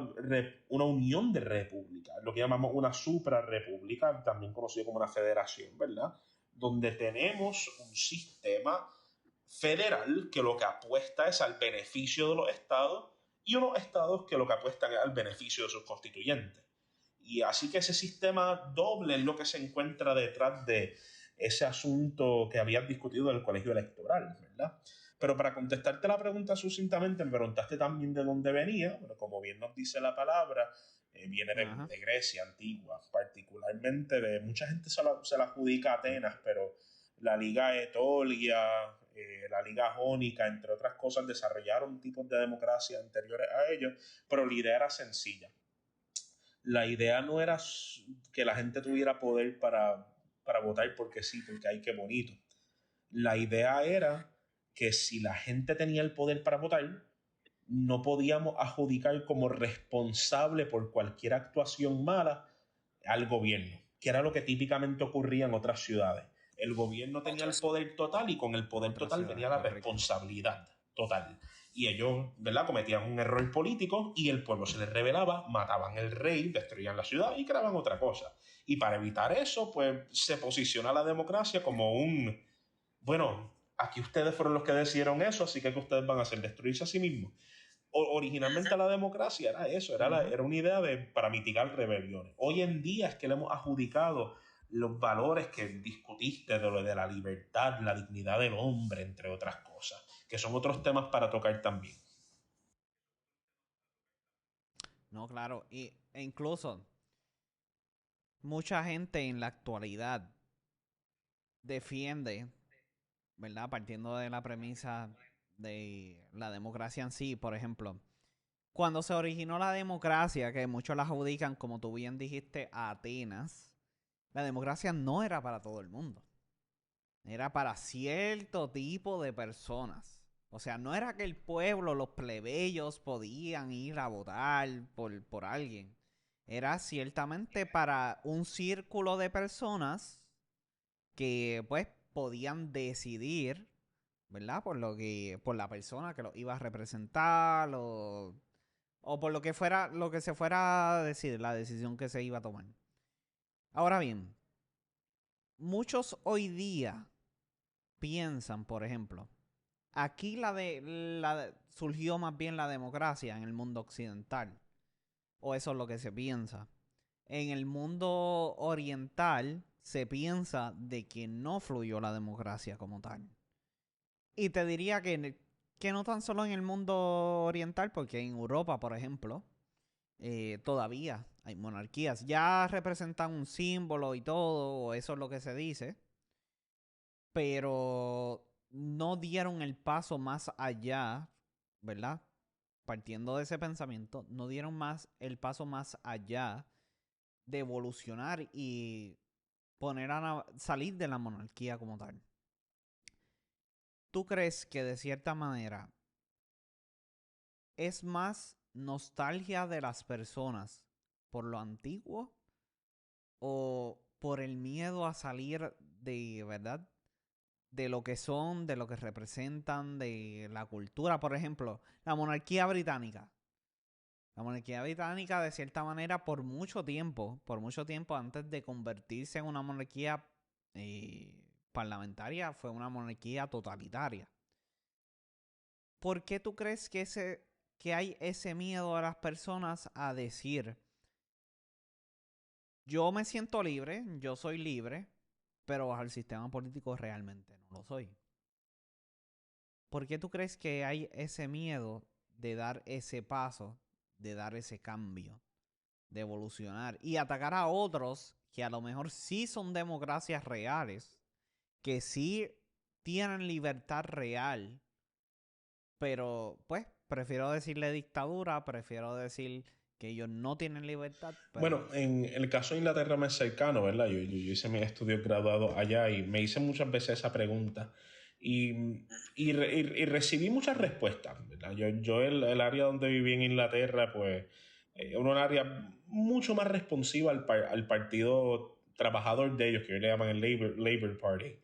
unión de repúblicas, lo que llamamos una suprarrepública, también conocido como una federación, ¿verdad? Donde tenemos un sistema federal que lo que apuesta es al beneficio de los estados y unos estados que lo que apuestan es al beneficio de sus constituyentes. Y así que ese sistema doble es lo que se encuentra detrás de ese asunto que habías discutido en el colegio electoral, ¿verdad? Pero para contestarte la pregunta sucintamente, me preguntaste también de dónde venía. Bueno, como bien nos dice la palabra, viene de Grecia antigua, particularmente de mucha gente se la adjudica a Atenas, pero la Liga Etolia, la Liga Jónica, entre otras cosas, desarrollaron tipos de democracia anteriores a ellos, pero la idea era sencilla. La idea no era que la gente tuviera poder para votar porque sí, porque hay que bonito. La idea era que si la gente tenía el poder para votar, no podíamos adjudicar como responsable por cualquier actuación mala al gobierno, que era lo que típicamente ocurría en otras ciudades. El gobierno tenía el poder total y con el poder total venía la responsabilidad total. Y ellos, ¿verdad?, cometían un error político y el pueblo se les rebelaba, mataban al rey, destruían la ciudad y creaban otra cosa. Y para evitar eso, pues se posiciona la democracia como bueno, aquí ustedes fueron los que decidieron eso, así que ustedes van a hacer destruirse a sí mismos. Originalmente la democracia era eso, era una idea para mitigar rebeliones. Hoy en día es que le hemos adjudicado los valores que discutiste de lo de la libertad, la dignidad del hombre, entre otras cosas, que son otros temas para tocar también. No, claro. E incluso mucha gente en la actualidad defiende, ¿verdad? Partiendo de la premisa de la democracia en sí, por ejemplo. Cuando se originó la democracia, que muchos la adjudican, como tú bien dijiste, a Atenas, la democracia no era para todo el mundo. Era para cierto tipo de personas. O sea, no era que el pueblo, los plebeyos podían ir a votar por alguien. Era ciertamente para un círculo de personas que pues podían decidir, ¿verdad? Por la persona que lo iba a representar o por lo que fuera, lo que se fuera a decir, la decisión que se iba a tomar. Ahora bien, muchos hoy día piensan, por ejemplo, aquí surgió más bien la democracia en el mundo occidental, o eso es lo que se piensa. En el mundo oriental se piensa de que no fluyó la democracia como tal. Y te diría que no tan solo en el mundo oriental, porque en Europa, por ejemplo, todavía hay monarquías. Ya representan un símbolo y todo, o eso es lo que se dice, pero no dieron el paso más allá, ¿verdad? Partiendo de ese pensamiento, no dieron más el paso más allá de evolucionar y salir de la monarquía como tal. ¿Tú crees que de cierta manera es más nostalgia de las personas por lo antiguo o por el miedo a salir de, ¿verdad?, de lo que son, de lo que representan, de la cultura? Por ejemplo, la monarquía británica. La monarquía británica, de cierta manera, por mucho tiempo antes de convertirse en una monarquía parlamentaria, fue una monarquía totalitaria. ¿Por qué tú crees que hay ese miedo a las personas a decir, yo me siento libre, yo soy libre, pero bajo el sistema político realmente no lo soy? ¿Por qué tú crees que hay ese miedo de dar ese paso, de dar ese cambio, de evolucionar y atacar a otros que a lo mejor sí son democracias reales, que sí tienen libertad real, pero pues prefiero decirle dictadura, prefiero decir que ellos no tienen libertad, Bueno, pero... en el caso de Inglaterra más cercano, ¿verdad? Yo hice mis estudios graduados allá y me hice muchas veces esa pregunta y recibí muchas respuestas, ¿verdad? El área donde viví en Inglaterra, pues, era un área mucho más responsiva al partido trabajador de ellos, que hoy le llaman el Labour Party,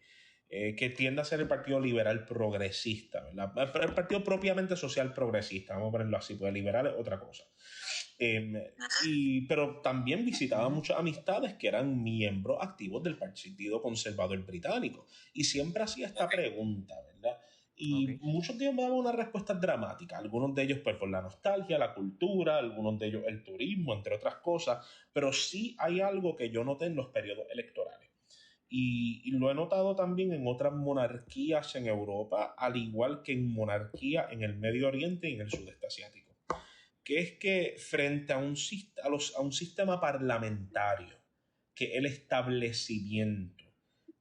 que tiende a ser el partido liberal progresista, ¿verdad? El partido propiamente social progresista, vamos a ponerlo así, pues liberal es otra cosa. Pero también visitaba muchas amistades que eran miembros activos del Partido Conservador Británico y siempre hacía esta pregunta, ¿verdad? Ok. Y muchos de ellos me daban una respuesta dramática, algunos de ellos pues por la nostalgia, la cultura, algunos de ellos el turismo, entre otras cosas, pero sí hay algo que yo noté en los periodos electorales. Y lo he notado también en otras monarquías en Europa, al igual que en monarquía en el Medio Oriente y en el sudeste asiático, que es que frente a un sistema parlamentario, que el establecimiento,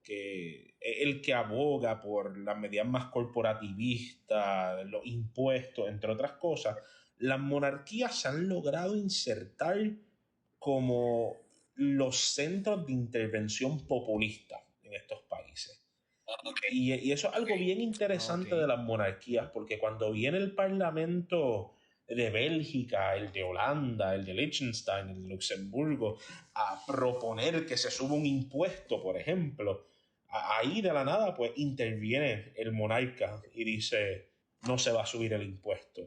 que el que aboga por las medidas más corporativistas, los impuestos, entre otras cosas, las monarquías se han logrado insertar como los centros de intervención populista en estos países. Y eso es algo bien interesante de Ok. las monarquías, porque cuando viene el Parlamento de Bélgica, el de Holanda, el de Liechtenstein, el de Luxemburgo, a proponer que se suba un impuesto, por ejemplo, ahí de la nada pues interviene el monarca y dice no se va a subir el impuesto.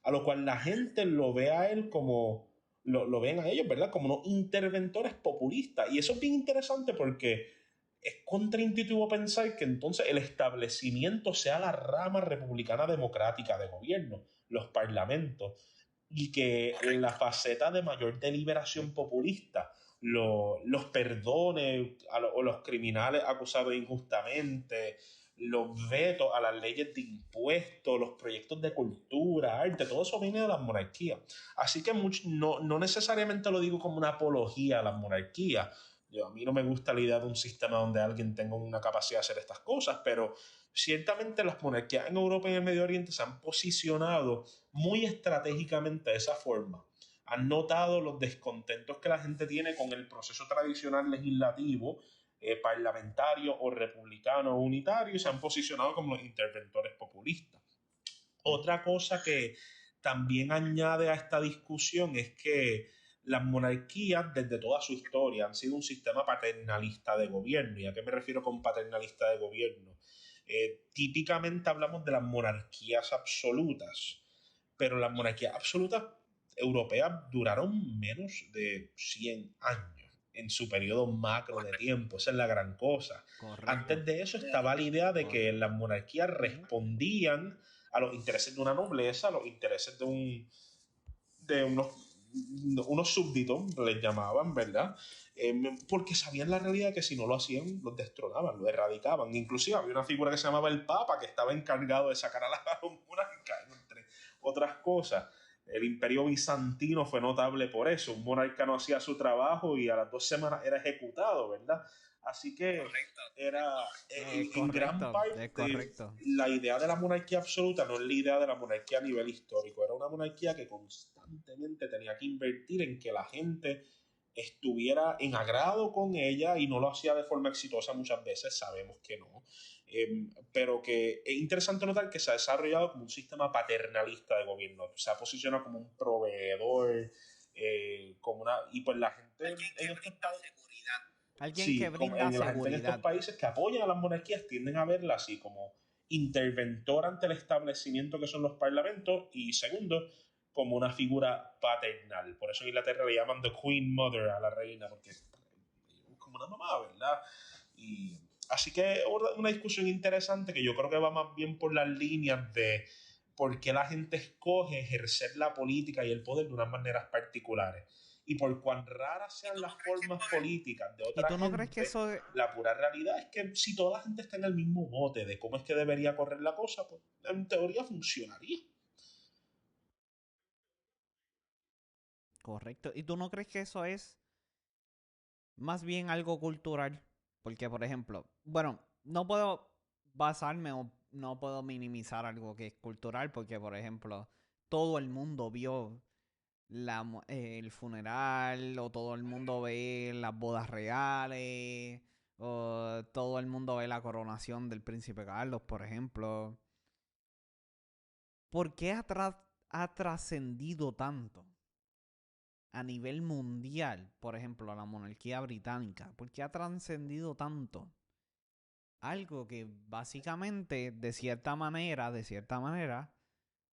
A lo cual la gente lo ve a él como, lo ven a ellos, ¿verdad? Como unos interventores populistas. Y eso es bien interesante porque es contraintuitivo pensar que entonces el establecimiento sea la rama republicana democrática de gobierno, los parlamentos, y que la faceta de mayor deliberación Correcto. populista, los perdones o los criminales acusados injustamente, los vetos a las leyes de impuestos, los proyectos de cultura, arte, todo eso viene de las monarquías. Así que no necesariamente lo digo como una apología a las monarquías. A mí no me gusta la idea de un sistema donde alguien tenga una capacidad de hacer estas cosas, pero ciertamente las monarquías en Europa y en el Medio Oriente se han posicionado muy estratégicamente de esa forma. Han notado los descontentos que la gente tiene con el proceso tradicional legislativo, parlamentario o republicano o unitario, y se han posicionado como los interventores populistas. Otra cosa que también añade a esta discusión es que las monarquías desde toda su historia han sido un sistema paternalista de gobierno. ¿Y a qué me refiero con paternalista de gobierno? Típicamente hablamos de las monarquías absolutas, pero las monarquías absolutas europeas duraron menos de 100 años en su periodo macro de tiempo. Esa es la gran cosa. Correcto. Antes de eso estaba la idea de que las Correcto. monarquías Ujú. respondían a los intereses de una nobleza, a los intereses de unos súbditos, les llamaban, ¿verdad? Porque sabían la realidad que si no lo hacían, los destronaban, los erradicaban. Inclusive había una figura que se llamaba el Papa, que estaba encargado de sacar a la monarca, entre otras cosas. El imperio bizantino fue notable por eso. Un monarca no hacía su trabajo y a las 2 semanas era ejecutado, ¿verdad? Así que era en gran Correcto. Es parte correcto. la idea de la monarquía absoluta no es la idea de la monarquía a nivel histórico. Era una monarquía que constantemente tenía que invertir en que la gente estuviera en agrado con ella y no lo hacía de forma exitosa muchas veces, sabemos que no. Pero que es interesante notar que se ha desarrollado como un sistema paternalista de gobierno, se ha posicionado como un proveedor, como una, y pues la gente en estos países, Alguien que sí, como brinda la gente en estos seguridad. países que apoyan a las monarquías tienden a verla así como interventor ante el establecimiento que son los parlamentos y segundo, como una figura paternal. Por eso en Inglaterra le llaman the Queen Mother a la reina, porque es como una mamá, ¿verdad? Y así que una discusión interesante que yo creo que va más bien por las líneas de por qué la gente escoge ejercer la política y el poder de unas maneras particulares. Y por cuán raras sean las formas políticas de ¿Y otra tú no crees que gente, eso la pura realidad es que si toda la gente está en el mismo bote de cómo es que debería correr la cosa, pues en teoría funcionaría. correcto? ¿Y tú no crees que eso es más bien algo cultural? Porque, por ejemplo, bueno, no puedo basarme o no puedo minimizar algo que es cultural porque, por ejemplo, todo el mundo vio el funeral o todo el mundo ve las bodas reales o todo el mundo ve la coronación del príncipe Carlos, por ejemplo. ¿Por qué ha trascendido tanto a nivel mundial, por ejemplo, la monarquía británica? ¿Por qué ha trascendido tanto? Algo que básicamente, de cierta manera,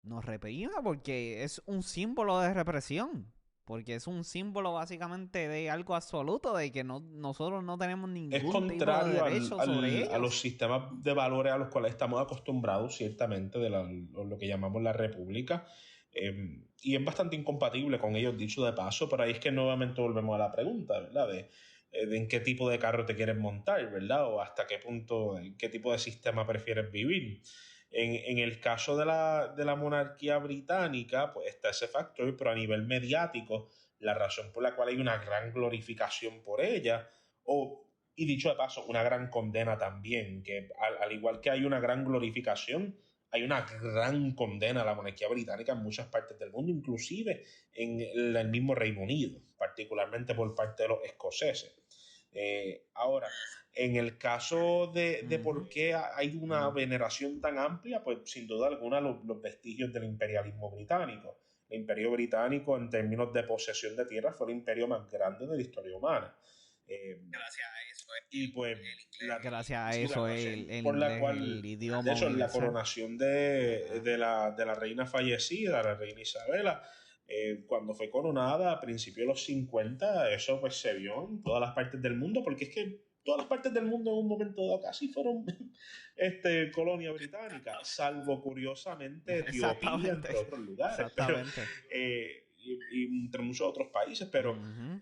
nos reprime porque es un símbolo de represión. Porque es un símbolo básicamente de algo absoluto, de que nosotros no tenemos Es ningún tipo de contrario derecho sobre a los ellos. sistemas de valores a los cuales estamos acostumbrados, ciertamente, de lo que llamamos la república. Y es bastante incompatible con ellos, dicho de paso, pero ahí es que nuevamente volvemos a la pregunta, ¿verdad? De en qué tipo de carro te quieres montar, ¿verdad? O hasta qué punto, en qué tipo de sistema prefieres vivir. En el caso de la monarquía británica, pues está ese factor, pero a nivel mediático, la razón por la cual hay una gran glorificación por ella, o, y dicho de paso, una gran condena también, que al igual que hay una gran glorificación, hay una gran condena a la monarquía británica en muchas partes del mundo, inclusive en el mismo Reino Unido, particularmente por parte de los escoceses. Ahora, en el caso de por qué hay una veneración tan amplia, pues sin duda alguna los vestigios del imperialismo británico. El imperio británico, en términos de posesión de tierras, fue el imperio más grande de la historia humana. Gracias a eso Y pues Gracias a sí, la eso, razón el por la inglés, el cual, de idioma hecho, la universal. coronación Ajá. de la reina fallecida, la reina Isabela, cuando fue coronada a principios de los 50, eso pues se vio en todas las partes del mundo, porque es que todas las partes del mundo en un momento dado casi fueron colonia británica, salvo curiosamente Etiopía, entre Exactamente. otros lugares, pero Exactamente. y entre muchos otros países, pero Ujú.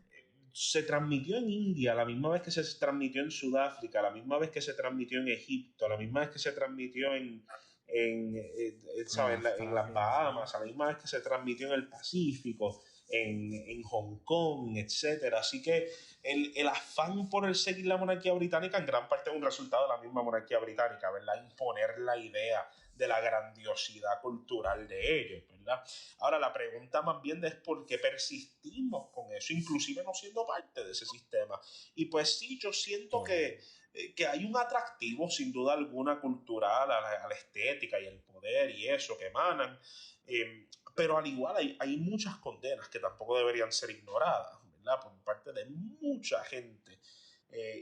se transmitió en India, la misma vez que se transmitió en Sudáfrica, la misma vez que se transmitió en Egipto, la misma vez que se transmitió En ¿sabes? En las Australia, sí. Bahamas, la misma vez que se transmitió en el Pacífico, en Hong Kong, etcétera. Así que el afán por el seguir la monarquía británica en gran parte es un resultado de la misma monarquía británica, ¿verdad? Imponer la idea de la grandiosidad cultural de ellos, ¿verdad? Ahora, la pregunta más bien es por qué persistimos con eso, inclusive no siendo parte de ese sistema. Y pues sí, yo siento que hay un atractivo, sin duda alguna, cultural a la estética y el poder y eso que emanan, pero al igual hay muchas condenas que tampoco deberían ser ignoradas, ¿verdad? Por parte de mucha gente.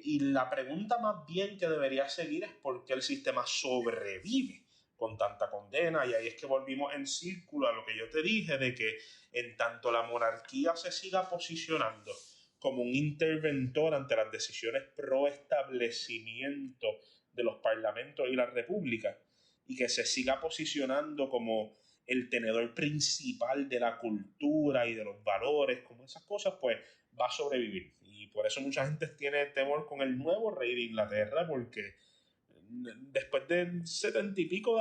Y la pregunta más bien que debería seguir es por qué el sistema sobrevive con tanta condena, y ahí es que volvimos en círculo a lo que yo te dije, de que en tanto la monarquía se siga posicionando como un interventor ante las decisiones pro establecimiento de los parlamentos y la república, y que se siga posicionando como el tenedor principal de la cultura y de los valores, como esas cosas, pues va a sobrevivir. Y por eso mucha gente tiene temor con el nuevo rey de Inglaterra, porque después de 70 y pico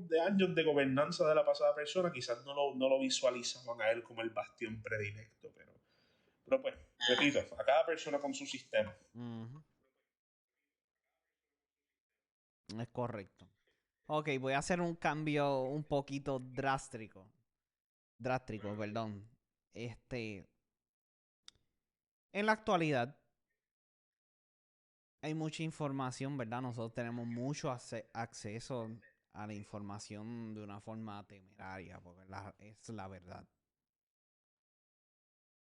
de años de gobernanza de la pasada persona, quizás no lo visualizaban a él como el bastión predilecto, pero pues, repito, a cada persona con su sistema. Ujú. Es correcto. Ok, voy a hacer un cambio un poquito drástico. Drástico, perdón. En la actualidad hay mucha información, ¿verdad? Nosotros tenemos mucho acceso a la información de una forma temeraria, porque es la verdad.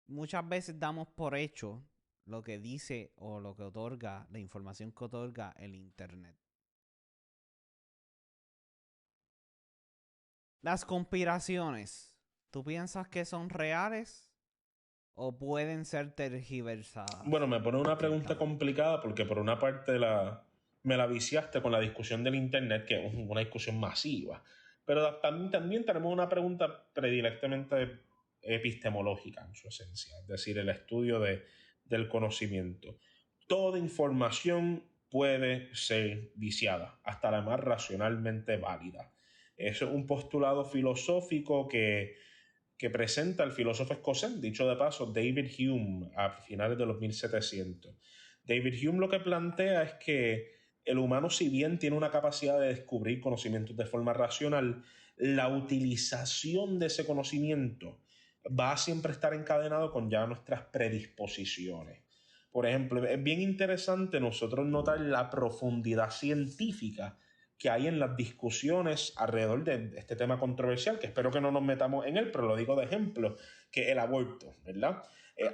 Muchas veces damos por hecho lo que dice o lo que otorga, la información que otorga el Internet. Las conspiraciones, ¿tú piensas que son reales o pueden ser tergiversadas? Bueno, me pone una pregunta complicada porque por una parte me la viciaste con la discusión del Internet, que es una discusión masiva, pero también tenemos una pregunta predilectamente epistemológica en su esencia, es decir, el estudio del conocimiento. Toda información puede ser viciada, hasta la más racionalmente válida. Eso es un postulado filosófico que presenta el filósofo escocés, dicho de paso, David Hume, a finales de los 1700. David Hume lo que plantea es que el humano, si bien tiene una capacidad de descubrir conocimientos de forma racional, la utilización de ese conocimiento va a siempre estar encadenado con ya nuestras predisposiciones. Por ejemplo, es bien interesante nosotros notar la profundidad científica que hay en las discusiones alrededor de este tema controversial, que espero que no nos metamos en él, pero lo digo de ejemplo, que el aborto, ¿verdad?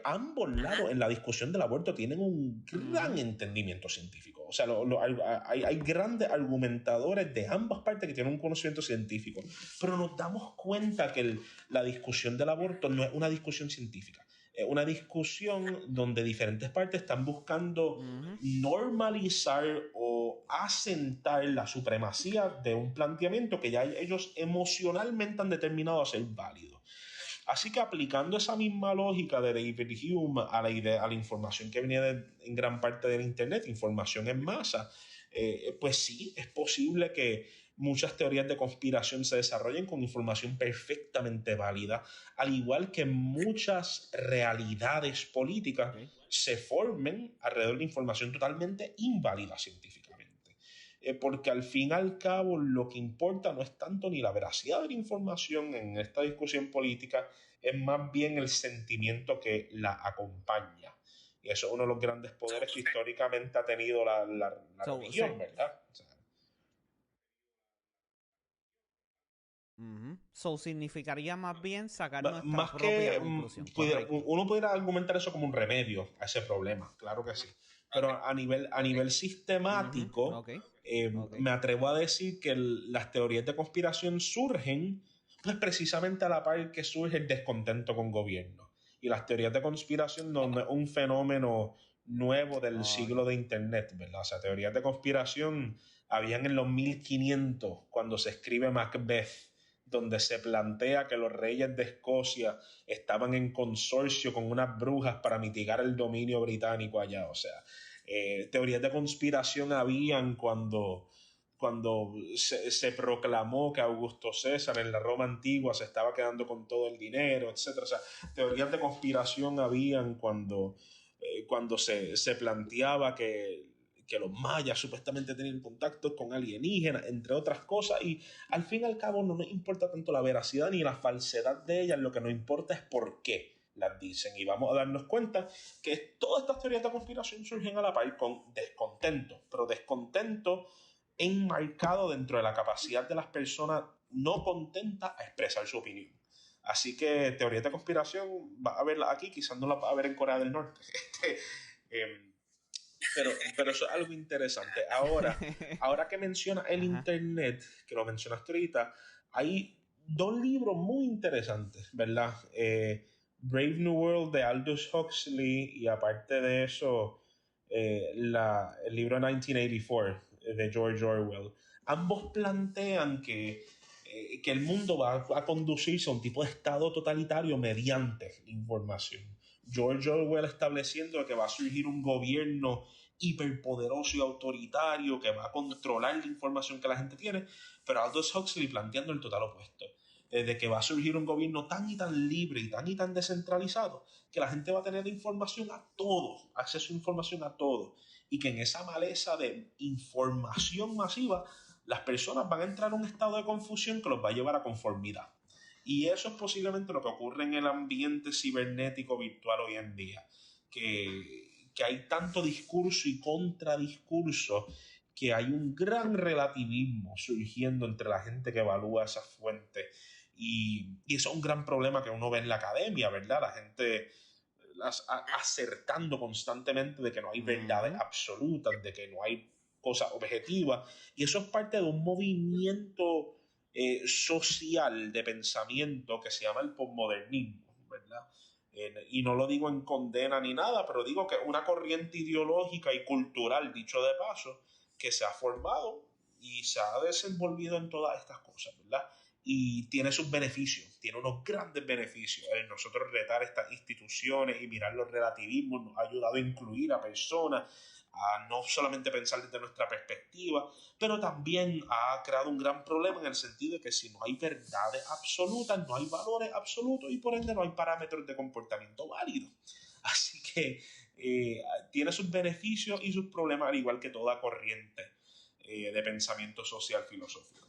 Ambos lados en la discusión del aborto tienen un gran entendimiento científico. O sea, hay grandes argumentadores de ambas partes que tienen un conocimiento científico, pero nos damos cuenta que la discusión del aborto no es una discusión científica. una discusión donde diferentes partes están buscando normalizar o asentar la supremacía de un planteamiento que ya ellos emocionalmente han determinado a ser válido. Así que aplicando esa misma lógica de David Hume a la idea, a la información que venía en gran parte del Internet, información en masa, pues sí, es posible que muchas teorías de conspiración se desarrollen con información perfectamente válida, al igual que muchas realidades políticas se formen alrededor de información totalmente inválida científicamente. Porque al fin y al cabo lo que importa no es tanto ni la veracidad de la información en esta discusión política, es más bien el sentimiento que la acompaña. Y eso es uno de los grandes poderes que históricamente ha tenido la religión, ¿verdad? O sea, So, significaría más bien sacar nuestra más propia que conclusión. uno pudiera argumentar eso como un remedio a ese problema, claro que sí. Pero a nivel sistemático, me atrevo a decir que las teorías de conspiración surgen pues precisamente a la par que surge el descontento con gobierno. Y las teorías de conspiración no es un fenómeno nuevo del siglo de Internet, ¿verdad? O sea, teorías de conspiración habían en los 1500 cuando se escribe Macbeth, donde se plantea que los reyes de Escocia estaban en consorcio con unas brujas para mitigar el dominio británico allá. O sea, teorías de conspiración habían cuando se proclamó que Augusto César en la Roma antigua se estaba quedando con todo el dinero, etc. O sea, teorías de conspiración habían cuando se planteaba que los mayas supuestamente tenían contacto con alienígenas, entre otras cosas, y al fin y al cabo no nos importa tanto la veracidad ni la falsedad de ellas, lo que nos importa es por qué las dicen, y vamos a darnos cuenta que todas estas teorías de conspiración surgen a la par con descontento, pero descontento enmarcado dentro de la capacidad de las personas no contentas a expresar su opinión. Así que teorías de conspiración va a verla aquí, quizás no la va a ver en Corea del Norte. Pero eso es algo interesante. Ahora que menciona el Internet, que lo mencionaste ahorita, hay dos libros muy interesantes, ¿verdad? Brave New World de Aldous Huxley y aparte de eso, el libro 1984 de George Orwell. Ambos plantean que el mundo va a conducirse a un tipo de estado totalitario mediante información. George Orwell estableciendo que va a surgir un gobierno hiperpoderoso y autoritario que va a controlar la información que la gente tiene, pero Aldous Huxley planteando el total opuesto, de que va a surgir un gobierno tan y tan libre y tan descentralizado que la gente va a tener información a todo, acceso a información a todo, y que en esa maleza de información masiva las personas van a entrar en un estado de confusión que los va a llevar a conformidad. Y eso es posiblemente lo que ocurre en el ambiente cibernético virtual hoy en día, que hay tanto discurso y contradiscurso que hay un gran relativismo surgiendo entre la gente que evalúa esas fuentes. Y eso es un gran problema que uno ve en la academia, ¿verdad? La gente acertando constantemente de que no hay verdades absolutas, de que no hay cosas objetivas. Y eso es parte de un movimiento social de pensamiento que se llama el posmodernismo, ¿verdad? Y no lo digo en condena ni nada, pero digo que una corriente ideológica y cultural, dicho de paso, que se ha formado y se ha desenvolvido en todas estas cosas, ¿verdad? Y tiene sus beneficios, tiene unos grandes beneficios. Nosotros retar estas instituciones y mirar los relativismos nos ha ayudado a incluir a personas, a no solamente pensar desde nuestra perspectiva, pero también ha creado un gran problema en el sentido de que si no hay verdades absolutas, no hay valores absolutos y por ende no hay parámetros de comportamiento válidos. Así que tiene sus beneficios y sus problemas, al igual que toda corriente de pensamiento social filosófico.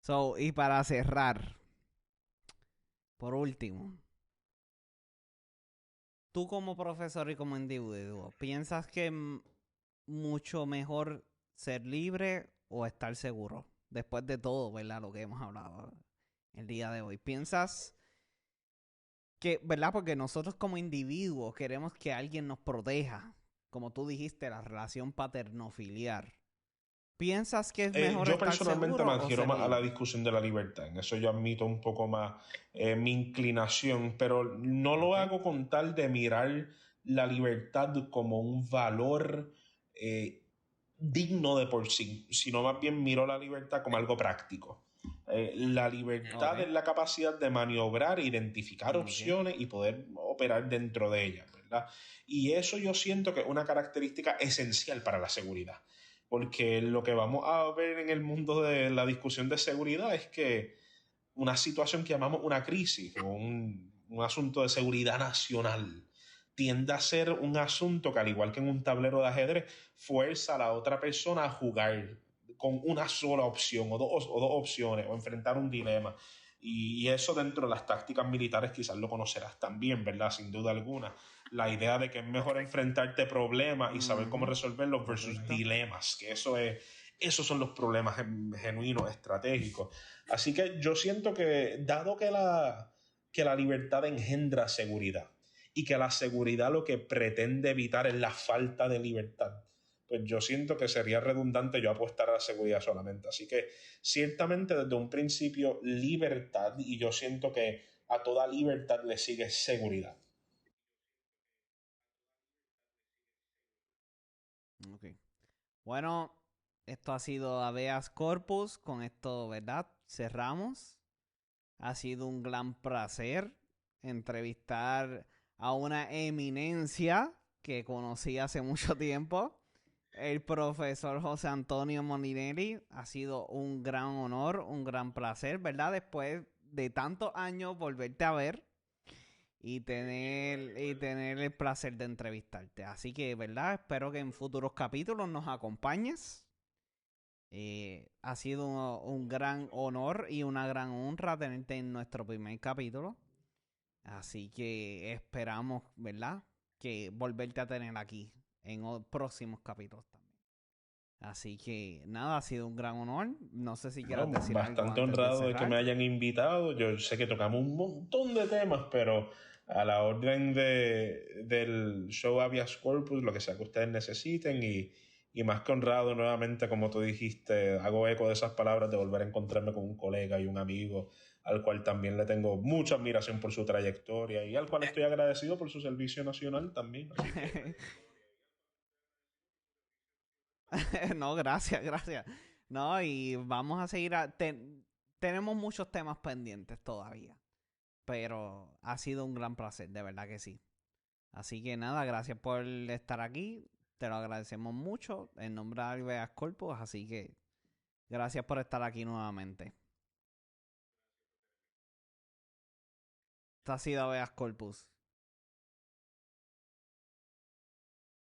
So, y para cerrar, por último, tú como profesor y como individuo, ¿piensas que mucho mejor ser libre o estar seguro? Después de todo, ¿verdad? Lo que hemos hablado el día de hoy. ¿Piensas que, ¿verdad? Porque nosotros como individuos queremos que alguien nos proteja. Como tú dijiste, la relación paterno-filial. ¿Piensas que es mejor Yo estar personalmente seguro me o adhiero más a la seguro? discusión de la libertad. En eso yo admito un poco más mi inclinación, pero no lo Ok. hago con tal de mirar la libertad como un valor eh, digno de por sí, sino más bien miro la libertad como algo práctico. La Ok. libertad es la capacidad de maniobrar, identificar Ok. opciones y poder operar dentro de ellas, ¿verdad? Y eso yo siento que es una característica esencial para la seguridad. Porque lo que vamos a ver en el mundo de la discusión de seguridad es que una situación que llamamos una crisis o un asunto de seguridad nacional tiende a ser un asunto que, al igual que en un tablero de ajedrez, fuerza a la otra persona a jugar con una sola opción o dos opciones o enfrentar un dilema. Y eso dentro de las tácticas militares quizás lo conocerás también, ¿verdad? Sin duda alguna. La idea de que es mejor enfrentarte problemas y saber cómo Ujú. resolverlos versus Correcto. dilemas, que esos son los problemas genuinos, estratégicos. Así que yo siento que, dado que la libertad engendra seguridad y que la seguridad lo que pretende evitar es la falta de libertad, pues yo siento que sería redundante yo apostar a la seguridad solamente. Así que ciertamente desde un principio libertad, y yo siento que a toda libertad le sigue seguridad. Ok. Bueno, esto ha sido Habeas Corpus. Con esto, ¿verdad? Cerramos. Ha sido un gran placer entrevistar a una eminencia que conocí hace mucho tiempo. El profesor José Antonio Molinelli. Ha sido un gran honor, un gran placer, ¿verdad? Después de tantos años volverte a ver y tener el placer de entrevistarte. Así que, ¿verdad? Espero que en futuros capítulos nos acompañes. Ha sido un gran honor y una gran honra tenerte en nuestro primer capítulo. Así que esperamos, ¿verdad? Que volverte a tener aquí en próximos capítulos también. Así que nada, ha sido un gran honor. No sé si quieras Bueno, decir algo bastante antes de honrado de que cerrar. me hayan invitado. Yo sé que tocamos un montón de temas, pero a la orden del show Habeas Corpus, lo que sea que ustedes necesiten, y más que honrado nuevamente, como tú dijiste, hago eco de esas palabras de volver a encontrarme con un colega y un amigo al cual también le tengo mucha admiración por su trayectoria y al cual estoy agradecido por su servicio nacional también. Así que No, gracias, gracias. No, y vamos a seguir. Tenemos muchos temas pendientes todavía. Pero ha sido un gran placer, de verdad que sí. Así que nada, gracias por estar aquí. Te lo agradecemos mucho en nombre de Alveas Corpus. Así que gracias por estar aquí nuevamente. Esto ha sido Alveas Corpus.